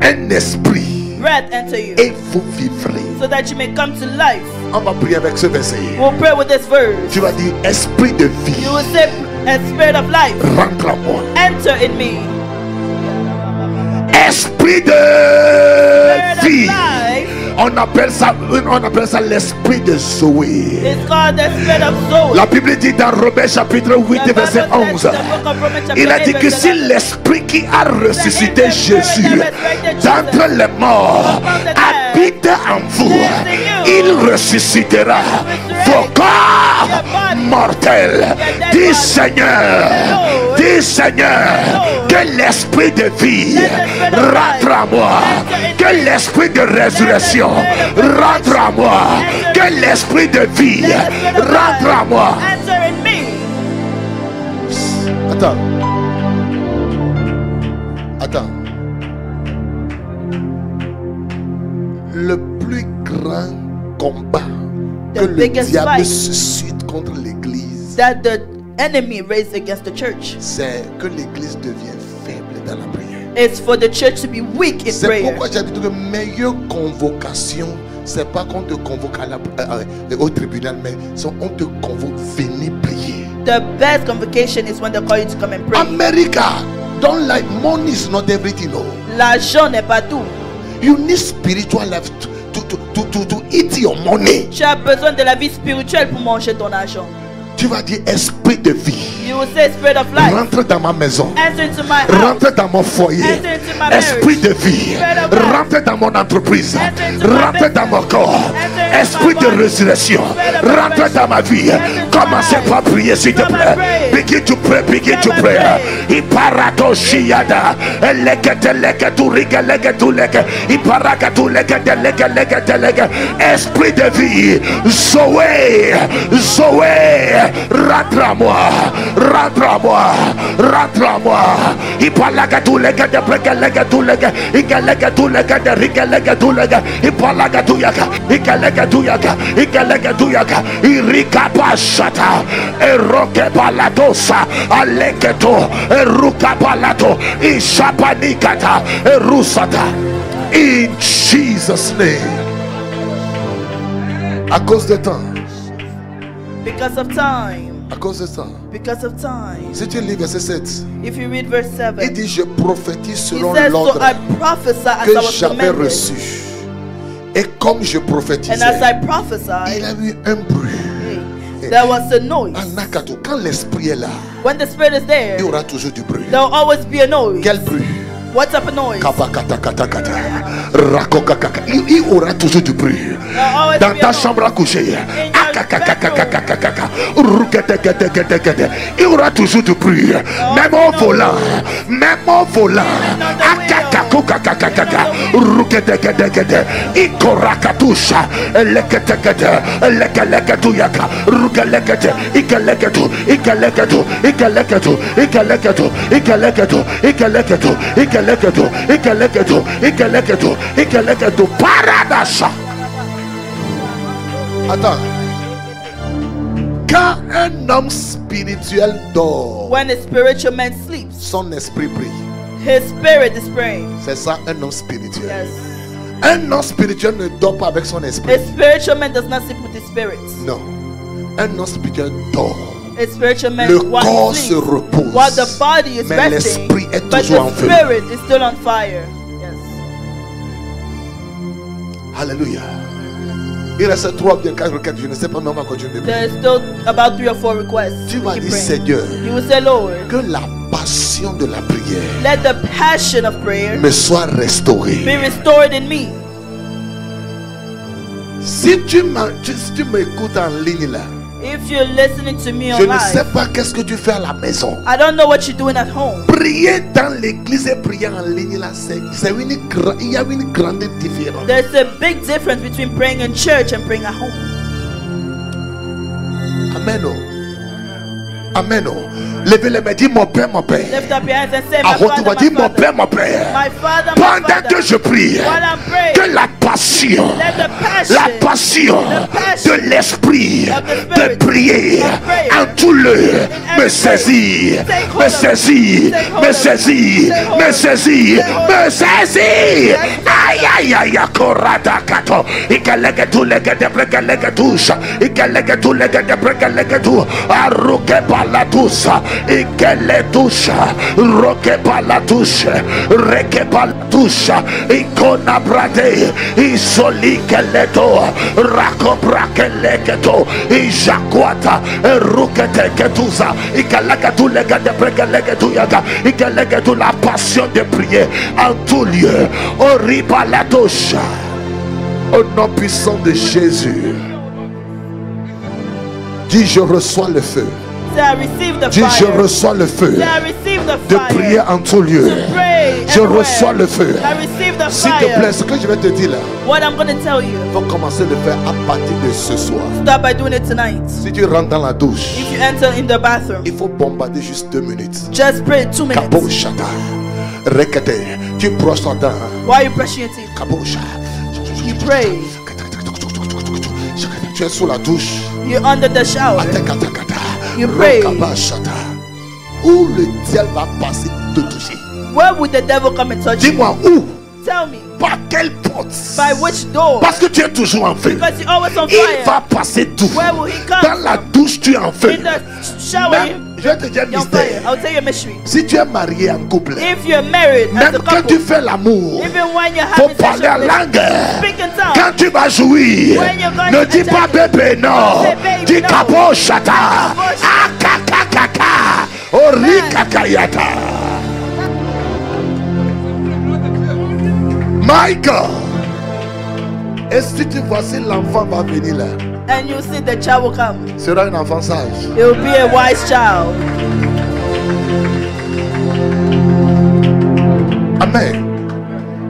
Un esprit. breath enter you, Et vous vivrez. so that you may come to life. On va prier avec ce verset. We'll pray with this verse. Tu vas dire, esprit de vie, You will say, a spirit of life, rentre en moi. enter in me. Esprit de Spirit of vie. life On appelle ça l'esprit de Zoé. is called the spirit of soul. La Bible dit dans Romains chapitre 8 The Bible verset says 11. in the book of Romans chapter Il a 8, dit que verse si 11, l'esprit qui a ressuscité the spirit Jésus that resurrected d'entre Jesus les morts from the dead habite en vous, lives in you, il ressuscitera resurrect vos corps your body, mortels. your dead Dis body. Seigneur, Lord, dis Seigneur, Lord, que l'esprit de vie let the spirit of rentre life en moi, enter in que me. l'esprit de résurrection rentre en moi, que l'esprit de vie Let the spirit of rentre en life moi. enter in me. Attends. Attends. Le plus grand combat The que le biggest diable fight suscite contre l'église, that the enemy raised against the church c'est que l'église devient faible dans la prière. is for the church to be weak in C'est prayer. pourquoi j'ai dit que la meilleure convocation, c'est pas qu'on te convoque au tribunal, mais on te convoque, venez prier. The best convocation is when they call you to come and pray. America, don't like money is not everything. No. L'argent n'est pas tout. You need spiritual life to eat your money. Tu as besoin de la vie spirituelle pour manger ton argent. Tu vas dire esprit de vie. You will say spirit of life. Rentre dans ma maison. Enter into my house. Rentre dans mon foyer. Enter into my marriage. Esprit de vie. Spirit of life. Rentre dans mon entreprise. Enter into my Rentre dans mon corps. Enter into Esprit my de body. résurrection. Spirit of Rentre resurrection. dans ma vie. Enter into Commencez my life. par prier s'il te Come and plaît. pray. Begin to pray. Begin to Come and pray. pray. Iparato shiada. Elekete lekete riga lekete leke. Iparakatu lekete lekete leke. Esprit de vie. Zoé. Zoé. Rentre à moi. Rentre à moi. Rentre à moi. Ipalagatu lekete preke lekete leke. Ikalekatu lekete riga lekete leke. Ipalagatu yaka. Ikalekatu yaka. Ikalekatu yaka. Irika pashata. Eroke palatosa. Aleketo. Eruka palato. Ishapanikata. Erusata. In Jesus' name. À cause de temps. Because of time. À cause de temps. Because of time. Si tu lis verset 7, If you read verse 7, il dit je prophétise he selon says, so l'ordre I prophesy as I que was j'avais commanded. reçu. Et comme je And prophétisais, as I il prophesied, a eu un bruit. hey, There was a noise. Quand l'esprit est là, when the spirit is there, il y aura toujours du bruit. there will always be a noise. Quel bruit? What type of noise? Il y aura toujours du bruit. Dans ta chambre à coucher, il y aura toujours du bruit. Même au volant, même au volant. Attends. Quand un homme spirituel dort, when a spiritual man sleeps, son esprit brille. His spirit is praying. C'est ça un homme spirituel. Yes. Un homme spirituel ne dort pas avec son esprit. A spiritual man does not sleep with his spirit. Non. Un homme spirituel dort. A spiritual man, le corps se repose, while the body is mais resting, l'esprit est but toujours en the feu. spirit is still on fire. Yes. Alléluia. Il reste 3 ou 4 requêtes. Je ne sais pas, mais on va continuer de prier. There is still about 3 or 4 requests. Tu vas dire, Seigneur, you will say, Lord, que la passion de la prière, let the passion of prayer me soit restaurée. be restored in me. Si tu m'écoutes en ligne là, if you're listening to me je online, ne sais pas qu'est-ce que tu fais à la maison. I don't know what you're doing at home. Prier dans l'église et prier en ligne là, il y a une grande différence. There's a big difference between praying in church and praying at home. Amen. Amen. Levez les mains, dis mon Père, mon Père. Lift up your hands and say, my Father, Father, dis mon Père, mon Père. My Father, pendant que je prie, que la passion de l'esprit de prier en tout lieu me saisit, me saisit, me saisit, me saisit, me saisit. Aïe aïe aïe, korada kato, ikalege tu lege de breke lege touche, ikalege tu lege de breke lege tu, aruke balatusa, ikele touche, roke balatushe, reke balatusha, ikona brade, isoli keleto, rako brake legeto, ijakwata, rukete ketuza, ikalege tu lege de breke lege tu yaga, ikalege tu la passion de prier en tout lieu, oriba la touche. Au nom puissant de Jésus, dis je reçois le feu. Dis je reçois le feu de prier en tout lieu. Je reçois le feu. S'il te plaît, ce que je vais te dire là, il faut commencer à le faire à partir de ce soir. Start by doing it tonight. Si tu rentres dans la douche, if you enter in the bathroom, il faut bombarder juste 2 minutes. Just pray 2 minutes. Kaboshata, rekete, tu brosses ton dent. Why are you brushing your teeth? Kabosha. You pray. Tu es sous la douche. You're under the shower. You pray. Où le diable va passer te toucher? Where would the devil come and touch you? Dis-moi où? Tell me. Par quelle porte? By which door? Parce que tu es toujours en feu. Because you're always on fire. Il va passer tout. Where will he come? Dans la douche, tu es en feu. In the shower, même, je vais te dire un mystère. I'll tell you a mystery. Si tu es marié en couple, if you're married même as a couple, quand tu fais l'amour, faut parler en langue. Quand tu vas jouir, ne dis pas bébé, non. Dis kaboshata. Akakakaka. Orikakayata. My God. Et si tu vois si l'enfant va venir là, and you see the child will come, sera un enfant sage. It will be a wise child. Amen.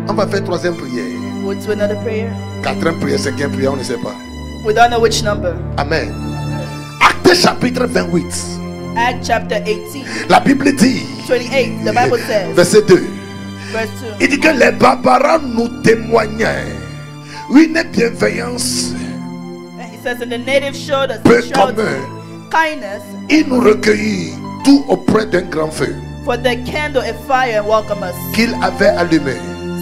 On va faire 3e prière. We'll do another prayer. 4e prière, 5e prière, on ne sait pas. We don't know which number. Amen. Acte chapitre 28. Acts chapter 18. La Bible dit. 28. The Bible says. Verset 2. Verse 2. Il dit que les barbares nous témoignaient une bienveillance. He says, and the natives showed us peu commun. Kindness. Il nous recueillit tout auprès d'un grand feu. For they kindled a fire and welcomed us. Qu'il avait allumé.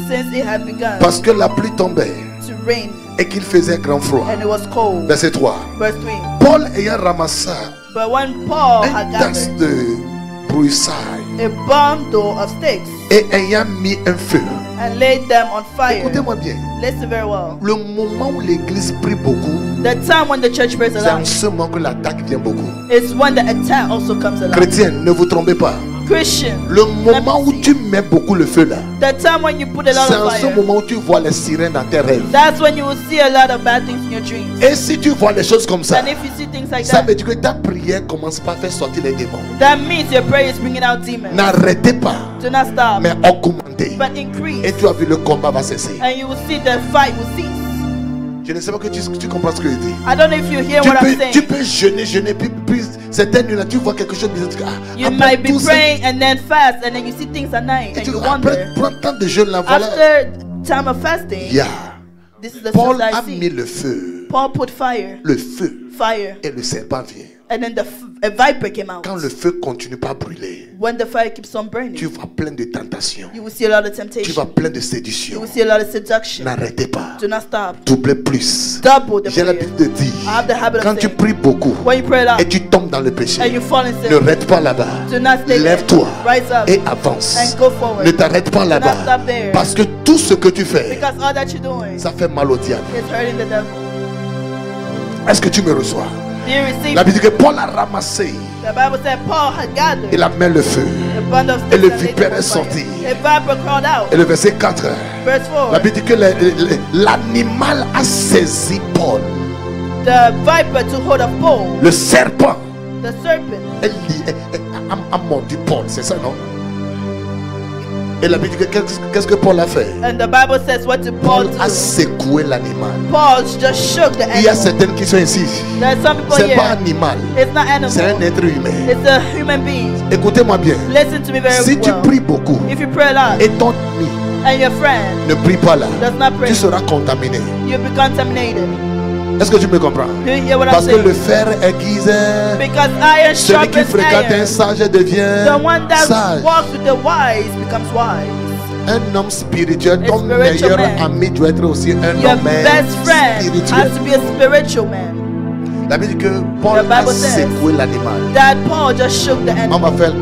Since it had begun. Parce que la pluie tombait. To rain. Et qu'il faisait grand froid. And it was cold. Verset 3. Verse 3. Paul ayant ramassé But when Paul un had tas gathered de broussailles a bundle of sticks et ayant mis un feu. and laid them on fire. Écoutez-moi bien. Listen very well. Le moment où l'église prie beaucoup, The time when the church prays a c'est en lot ce moment que l'attaque vient beaucoup. is when the attack also comes a lot. Chrétien, ne vous trompez pas. Christian, Le moment où tu mets beaucoup le feu là, the time when you put a lot c'est of en ce fire, moment où tu vois les sirènes dans tes rêves. that's when you will see a lot of bad things in your dreams. Et si tu vois les choses comme ça, And if you see things like ça that, veut dire que ta prière commence pas à faire sortir les démons. that means your prayer is bringing out demons. N'arrêtez pas, Do not stop, mais augmentez. but increase. Et tu as vu, le combat va cesser. And you will see the fight will cease. Je ne sais pas que tu comprends ce que je dis. I don't know if you hear what I'm Tu saying. peux jeûner, puis certaines nuits là, tu vois quelque chose de bizarre. You might be praying and then fast, and then you see things at night, Et and tu you après wonder. prends temps de jeûne là, voilà. After time of fasting, Yeah. this is the Paul stuff that a I mis see. le feu, Paul put fire, fire, et le serpent vient. and then a viper came out. Quand le feu continue pas à brûler, When the fire keeps on burning, tu vas plein de tentations, you will see a lot of tu vas temptation. plein de You séduction. will see a lot of seduction. N'arrêtez pas, Do not stop. doublez plus. Double the J'ai prayer. l'habitude de dire, I have the habit quand of tu saying, pries beaucoup when you pray a lot et tu tombes dans le and péché, you fall in ne sin, reste pas là-bas. do not stay there. Lève-toi Rise up et avance. and go forward. Ne t'arrête pas Do not là-bas. stop there. Parce que tout ce que tu fais, Because all that you're doing ça fait mal au diable. is hurting the devil. Est-ce que tu me reçois? Do you receive? La Bible dit que Paul a ramassé, The Bible said Paul had gathered il a mis le feu. a bundle of Et sticks le and laid vipère them on est fire. sorti. A viper crawled out. Et le verset 4, Verse 4. la Bible dit que l'animal a saisi Paul. The viper took hold of Paul, Le serpent the serpent, a mordu Paul, c'est ça, non? Et la Bible dit que qu'est-ce que Paul a fait? and the Bible says what did Paul Paul a do? secoué l'animal. Paul just shook the Il y a animal. certaines qui sont ici. There's some people C'est pas here. animal, It's not c'est un animal. être humain. It's a human being. Écoutez-moi bien. Listen to me very Si tu well. pries beaucoup If you pray a lot et ton ami and your friend ne prie pas là, does not pray, tu seras contaminé. you'll be contaminated. Est-ce que tu me comprends? Do you hear what Parce I'm que saying? le fer aiguise. Because iron Celui qui sharpens fréquente un iron. sage devient The one that sage. walks with the wise becomes wise. Un homme spirituel, A ton spiritual meilleur man. ami doit être aussi un Your homme best friend spirituel. has to be a spiritual man. La Bible dit que Paul The Bible a says secoué l'animal. That Paul just shook the On animal. va faire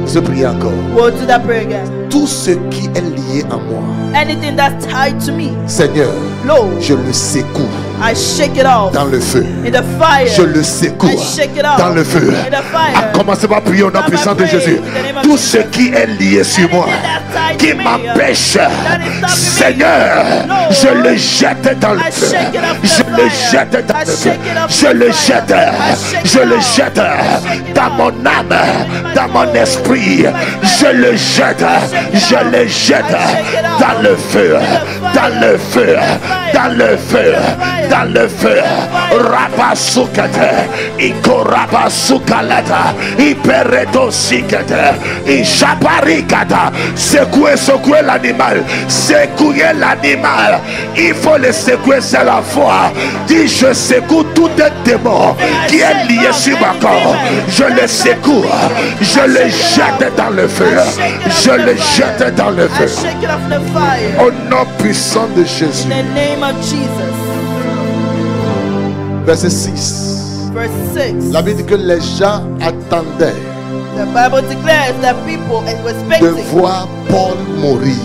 ce prier encore. We'll do that prayer again. Tout ce qui est lié à moi, Anything that's tied to me, Seigneur, Lord, je le secoue I shake it off dans le feu. in the fire. Je le secoue I shake it off dans le feu. in the fire. À commencer par prier au nom Now puissant I de pray Jésus. in the name of Tout Jesus. ce qui est lié sur moi, Anything that's tied qui to me, m'empêche, that is stopping me, Seigneur, Lord, je le jette dans le I feu. shake it off the Je le fire. jette dans I le feu. shake it off Je the le fire. jette. I shake Je it le off. jette I shake it dans off. mon âme, my dans mon soul, esprit. in my Je spirit. le jette. Je le jette dans le feu. Dans le feu. Dans le feu. Dans le feu. Rabasukate, Ikorabasukalata, Iperedosikate, Ishaparikata. Secouez l'animal. Secouez l'animal. Il faut le secouer, c'est la foi. Dis, je secoue tout un démon qui est lié sur ma corps. Je le secoue. Je le jette dans le feu. Je le jette dans le I feu. shake it off in the fire. Au nom puissant de Jésus. In the name of Jesus. Verset 6. Verse 6. La Bible dit que les gens attendaient The Bible declares that people were de expecting. voir Paul mourir.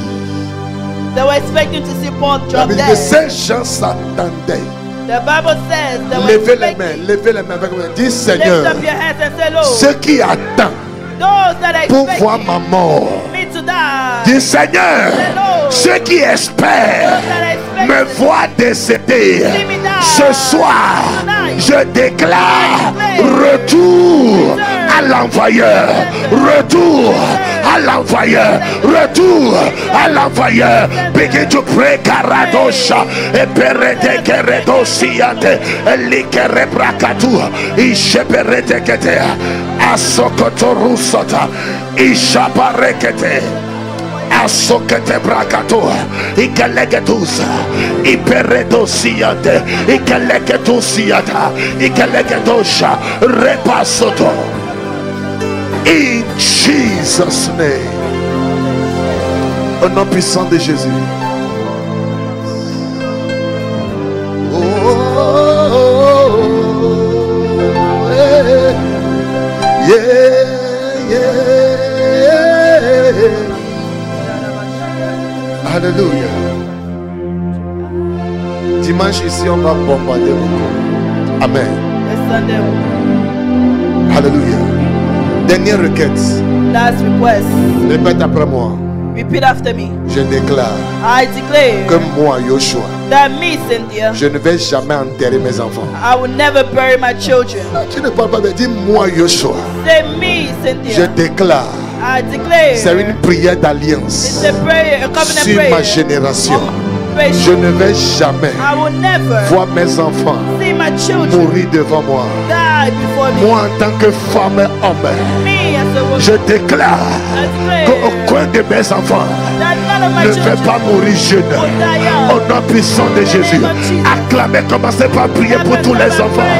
They were expecting to see Paul La drop Bible dit que dead. ces gens s'attendaient. The Bible says they were Levez les expecting. mains, levez les mains. Dis, Lift Seigneur, up your hands and say, Lord, ceux qui attendent those that are pour voir expecting ma mort. me to die, Dis, Seigneur, ceux qui espèrent me voir décédé ce soir, je déclare retour à l'envoyeur, retour à l'envoyeur, retour à l'envoyeur. Begin to pray, Karadosha, et perete keredosiate, elikere brakatu, isheperete kete, asokotorusota, ishaparekete. Asokete brakato, ikelegetusa, iperedosiate, ikelegetusiata, ikelegedosha, repasoto. In Jesus' name. Au nom puissant de Jésus. Yeah, yeah, yeah. Alléluia. Dimanche ici, on va bombarder beaucoup. Amen. Alléluia. Dernière requête. Last request. Répète après moi. Repeat after me. Je déclare I declare que moi, Yoshua, that me, Cynthia, je ne vais jamais enterrer mes enfants. I will never bury my children. Tu ne parles pas, mais dis moi, Yoshua. Say me, Cynthia. Je déclare. I declare. C'est une prière d'alliance It's a prayer, a covenant sur prayer. ma génération. Je ne vais jamais I will never voir mes enfants see my children mourir devant moi. die before me. Moi, en tant que femme et homme, Me as a woman, je déclare I qu'au declare coin de mes enfants that none of my ne children fait pas mourir jeune. will die young. Au nom puissant de Jésus, acclamez, commencez par prier pour tous les enfants.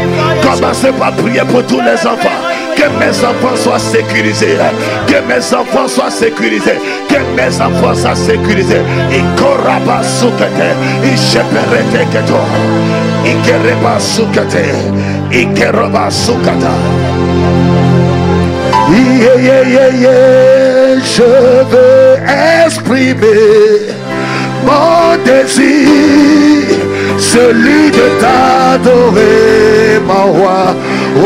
Commencez par prier pour tous les enfants. Que mes enfants soient sécurisés. Que mes enfants soient sécurisés. Que mes enfants soient sécurisés. Ikoraba sukete. Isheperete keto. Ikereba sukete. Ikeroba sukata. Je veux exprimer mon désir, celui de t'adorer, mon roi. Oh,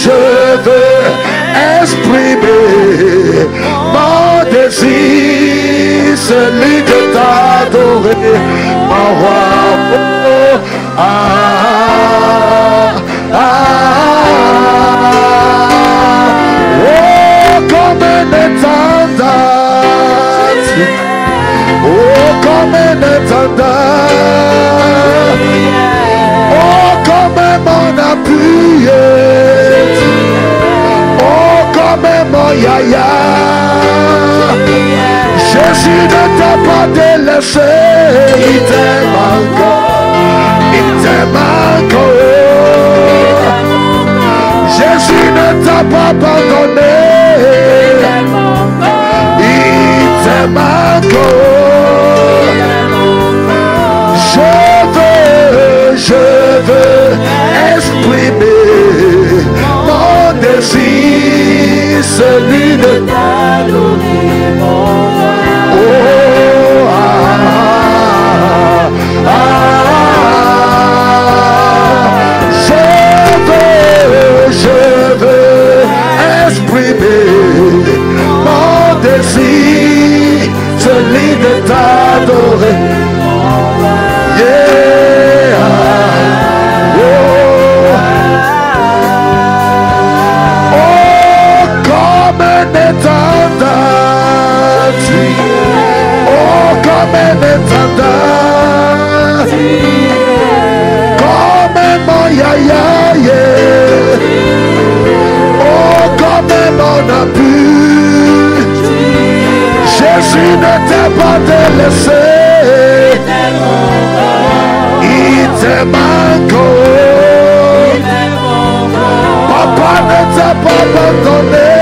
je veux exprimer mon désir, celui de t'adorer, mon roi. Comme un étendard, comme un étendard, comme mon appui, comme mon yaya. Jésus ne t'a pas délaissé, il t'aime encore, il t'aime encore. Jésus ne t'a pas abandonné, il t'aime encore. Je veux exprimer mon désir, celui de t'adorer, mon roi. Je veux exprimer mon désir, celui de t'adorer. Yeah. Oh, comme un étendard, oh, comme un étendard, comme mon yaya, yeah. Oh, comme mon appui. Jésus ne t'a pas délaissé, il t'aime encore. Papa ne t'a pas abandonné,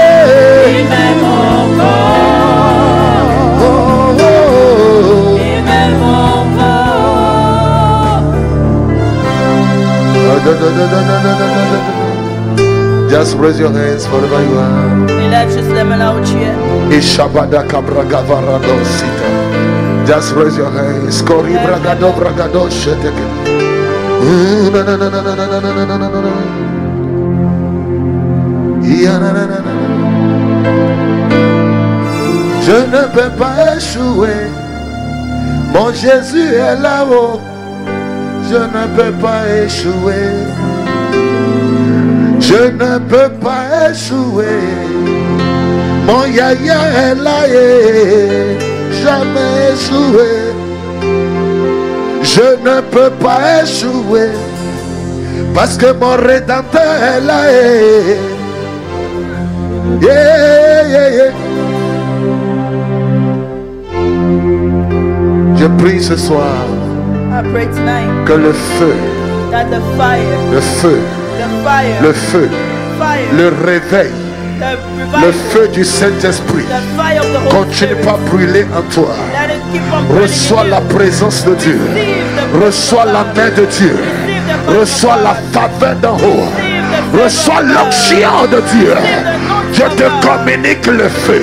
il m'aime encore. Oh, oh, oh. Il m'aime encore. Just raise your hands wherever you are. Élève juste les mains là où tu es. Ishabada kabragavarado sita. Just raise your hands. Kori bragado bragado sheteke. Je ne peux pas échouer. Mon Jésus est là-haut. Je ne peux pas échouer. Je ne peux pas échouer. Mon yaya est là et jamais échoué. Je ne peux pas échouer parce que mon Rédempteur est là et yeah, yeah, yeah. Je prie ce soir I pray tonight que le feu, that the fire, le feu, the fire, le feu, fire, le réveil, the le revival, feu du Saint-Esprit the fire of the Holy continue Spirit. pas à brûler en toi. Let it keep on burning Reçois in la you. présence de Dieu. Receive the Reçois la main de Dieu. Receive the Reçois la faveur d'en haut. Receive the Reçois l'onction de Dieu. Je te communique le feu.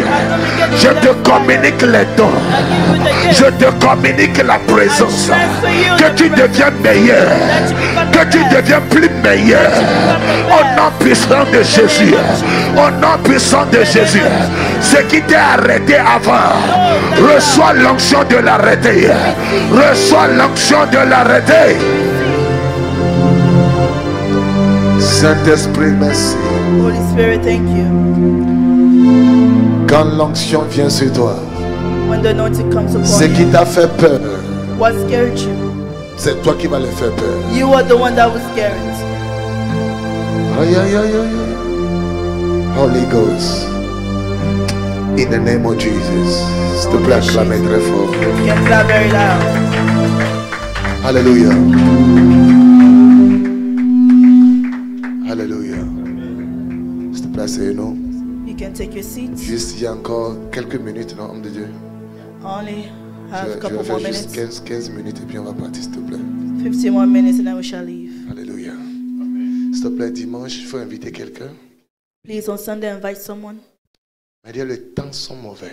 Je te communique les dons. Je te communique la présence. Que tu deviens meilleur. Que tu deviens plus meilleur. Au nom puissant de Jésus. Au nom puissant de Jésus. Ce qui t'a arrêté avant, reçois l'onction de l'arrêter. Reçois l'onction de l'arrêter. Saint-Esprit, merci. Holy Spirit, thank you. Quand l'onction vient sur toi, When the anointing comes upon ce qui t'a fait peur, what scared you? c'est toi qui vas le faire peur. You are the one that was scared. Aïe, aïe, aïe, aïe. Holy Ghost, in the name of Jesus. S'il te plaît, acclamez très fort. You can clap very loud. Alléluia. Alléluia. S'il te plaît, asseyez-nous. You can take your seats. Juste, il y a encore quelques minutes, non, homme de Dieu. Only have a Je couple vais more faire juste minutes. 15 minutes et puis on va partir, s'il te plaît. 15 more minutes and then we shall leave. Alléluia. S'il te plaît, dimanche, il faut inviter quelqu'un. Please, on Sunday, invite someone. On va dire, les temps sont mauvais.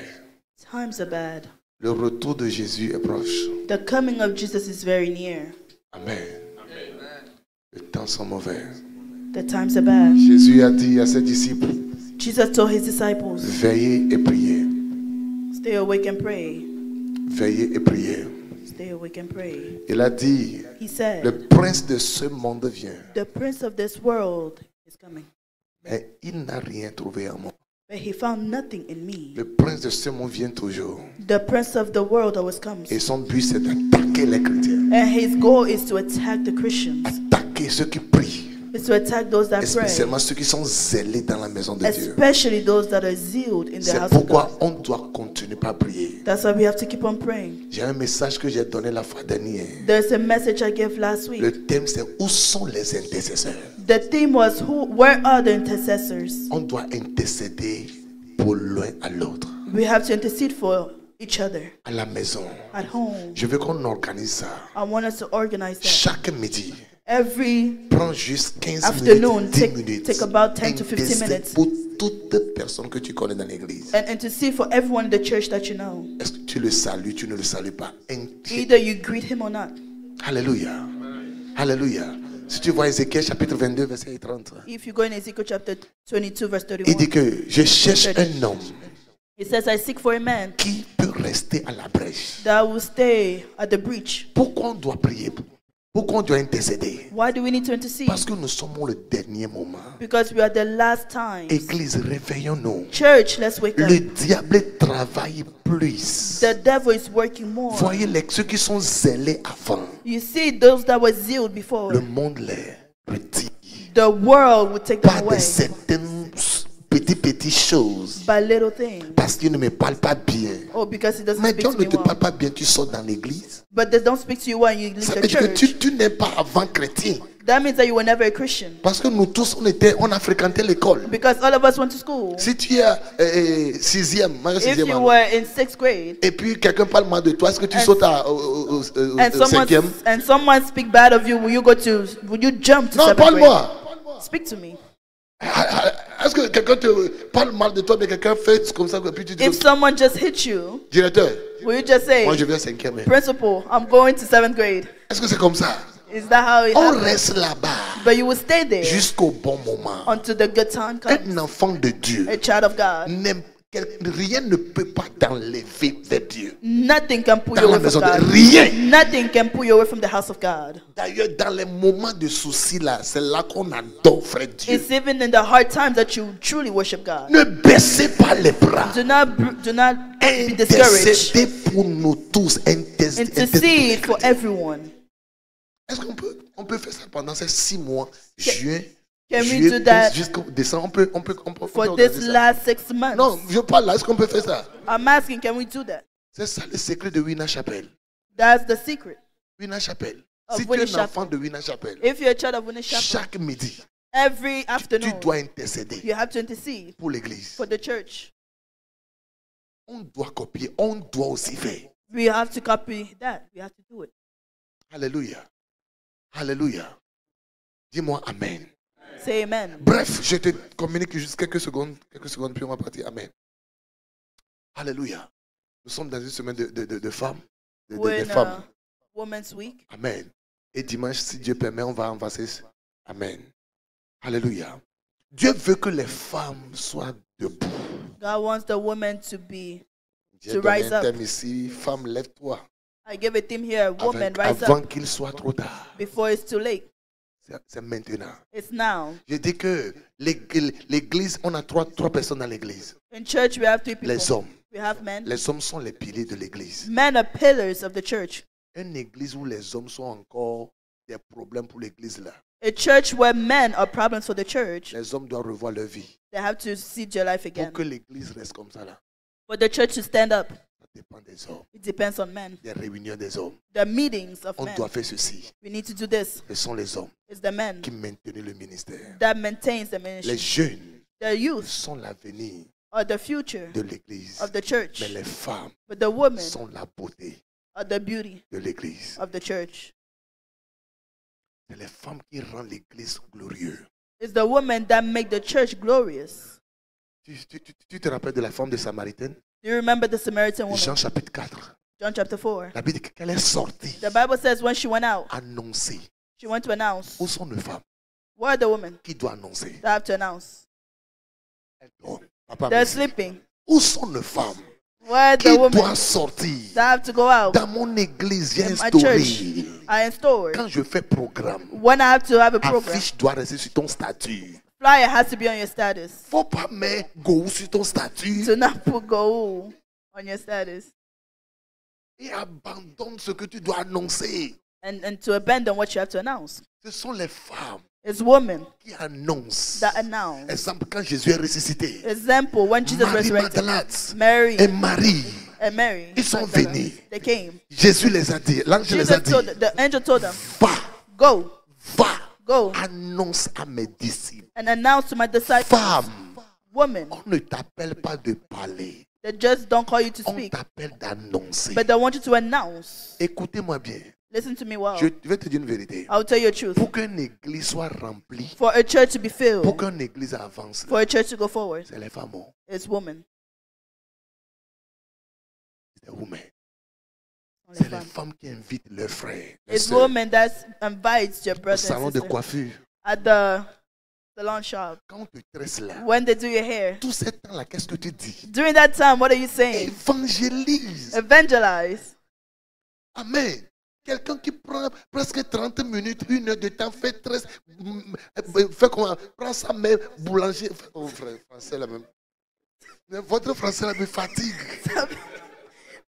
Times are bad. Le retour de Jésus est proche. The coming of Jesus is very near. Amen. Les temps sont mauvais. The times are bad. Jésus a dit à ses disciples, Jesus told his disciples, veillez et priez. stay awake and pray. Veillez et priez. Stay awake and pray. Il a dit, He said, le prince de ce monde vient, the prince of this world is coming. mais il n'a rien trouvé en moi. But he found nothing in me. Le prince de ce monde vient toujours. The prince of the world always comes. Et son but, c'est d'attaquer les chrétiens. And his goal is to attack the Christians. Attaquer ceux qui prient. It's to attack those that Et pray. spécialement ceux qui sont zélés dans la maison de Dieu. Especially those that are zealed in the C'est house of pourquoi God. on doit continuer par prier. That's why we have to keep on praying. J'ai un message que j'ai donné la fois dernière. There's a message I gave last week. Le thème, c'est où sont les intercesseurs? The theme was, where are the intercessors? On doit intercéder pour l'un à l'autre. We have to intercede for each other À la maison. at home. Je veux qu'on organise ça. I want us to organize that. Chaque midi. Every Prends juste 15 afternoon, minutes, 10 minutes. take about 10 to 15 Intercède minutes. pour toute personne que tu connais dans l'église. And intercede for everyone in the church that you know. Est-ce que tu le salues, tu ne le salues pas? Either you greet him or not. Alléluia. Alléluia. Si tu vois Ézéchiel chapitre 22, verset 30. If you go in Ezekiel chapter 22, verse Il 31, dit que je cherche un homme it says, I seek for a man qui peut rester à la brèche. that will stay at the breach. Pourquoi on doit prier? Pourquoi on doit intercéder? Why do we need to intercede? Parce que nous sommes le dernier moment. Because we are the last times. Église, réveillons-nous. Church, let's wake Le up. diable travaille plus. The devil is working more. Voyez ceux qui sont zélés avant. You see, those that were zealed before, Le monde les retire. the world would take them Pas de away certaines petites choses. by little things. Parce qu'il ne me parle pas bien. Oh, because he doesn't Mais speak Dieu to ne me te parle well. pas bien, tu sors dans l'église. But they don't speak to you when you leave Ça the veut dire que church. tu n'es pas avant chrétien. That means that you were never a Christian. Parce que nous tous, on a fréquenté l'école. Because all of us went to school. Si tu es sixième, If you were in 6th grade, et puis quelqu'un parle mal de toi, est-ce que tu sautes au cinquième? and someone speak bad of you, will you jump to Non, 7th grade? parle-moi. Speak to me. Est-ce que quelqu'un te parle mal de toi, mais quelqu'un fait comme ça, et puis tu dis, If someone just hit you, directeur, will you just say, moi je vais cinquième. Principal, I'm going to 7th grade? Est-ce que c'est comme ça? Is that how it On happens? reste là-bas But you will stay there jusqu'au bon moment. until the good time comes. Un enfant de Dieu, A child of God. rien ne peut pas t'enlever vers Dieu. Nothing can pull Dans you la away maison from de God. rien. Nothing can pull you away from the house of God. D'ailleurs, dans les moments de soucis là, c'est là qu'on adore, frère Dieu. It's even in the hard times that you truly worship God. Ne baissez pas les bras. Do not be discouraged. Intercédez pour nous tous. Intercede for everyone. Est-ce qu'on peut faire ça pendant ces 6 mois, juin, Can we juillet, do that jusqu'au décembre? On peut for organiser this ça. last 6 months? Non, je parle là. Est-ce qu'on peut faire ça? I'm asking, can we do that? C'est ça le secret de Winner Chapel. That's the secret. Winner Chapel. Of Si tu Winner es un enfant de Winner Chapel, If you're a child of Winner Chapel, chaque midi, every tu afternoon, dois intercéder you have to intercede pour l'église. for the church. On doit copier, on doit aussi faire. We have to copy that. We have to do it. Alléluia. Alléluia. Dis-moi Amen. Say amen. Bref, je te communique juste quelques secondes, puis on va partir. Amen. Alléluia. Nous sommes dans une semaine de femmes. We're de in femmes. Women's Week. Amen. Et dimanche, si Dieu permet, on va avancer. Amen. Alléluia. Dieu veut que les femmes soient debout. God wants the women to be J'ai donné un thème ici. Femme, lève-toi. I give a theme here. Woman, rise Avant up. qu'il soit trop tard. Before it's too late. C'est maintenant. It's now. Je dis que l'église, on a trois personnes dans l'église. In church, we have three people. Les hommes. We have men. Les hommes sont les piliers de l'église. Men are pillars of the church. Une église où les hommes sont encore des problèmes pour l'église là. A church where men are problems for the church. Les hommes doivent revoir leur vie. They have to see their life again. Pour que l'église reste comme ça là. For the church to stand up. Ça dépend des hommes. It depends on men. Des réunions des hommes. The meetings of On men. doit faire ceci. We need to do this. Ce sont les hommes It's the men qui maintiennent le ministère. that maintains the Les ministry. jeunes The youth sont l'avenir are the future de l'église. of the church. Mais les femmes But the women sont la beauté are the beauty de l'église. of the church. C'est les femmes qui rendent l'église glorieuse. It's the women that make the church glorious. Tu te rappelles de la femme de Samaritaine? Do you remember the Samaritan woman? Jean chapitre 4. John chapter 4. La Bible dit qu'elle est sortie The Bible says when she went out, annoncer. she went to announce. Où sont les femmes Where are the women qui doivent annoncer? that have to announce? Elles dorment. Papa, They're merci. sleeping. Où sont les femmes Where are qui the women doivent sortir? that have to go out? Dans mon église, j'ai In my instauré. church, I installed. Quand je fais programme, When I have to have a program, affiche doit rester sur ton statut. flyer has to be on your status. Faut pas mettre go sur ton statut To not put go on your status. et abandonne ce que tu dois annoncer. And to abandon what you have to announce. Ce sont les femmes It's women qui annoncent. that announce. Exemple, quand Jésus est ressuscité, Example, when Jesus Marie resurrected, Magdalene Mary et Marie, and Mary, ils sont Magdalene, venus. they came. Jésus les a dit, l'ange les a Jesus dit, told, the angel told them, va, go, va, annonce à mes disciples. and announce to my disciples, Femme, woman, on ne t'appelle pas de parler, they just don't call you to on speak, t'appelle d'annoncer. but they want you to announce. Écoutez-moi bien, Listen to me well. je vais te dire une vérité. I'll tell you the truth. Pour qu'une église soit remplie, For a church to be pour filled, qu'une église avance, for a church to go forward, c'est les femmes, it's women. c'est les women. Only C'est les femmes. femmes qui invitent leurs frères, leurs It's sœurs, women that invites your au brothers salon and de sisters coiffure. at the salon shop. Quand on te tresse là, When they do your hair. tout ce temps-là, qu'est-ce que tu dis? During that time, what are you saying? Évangélise. Evangelize. Amen. Quelqu'un qui prend presque 30 minutes, 1 heure de temps, fait 13, fait comment? Prend sa main, boulanger. Oh frère, français là même. Mais votre français là me fatigue.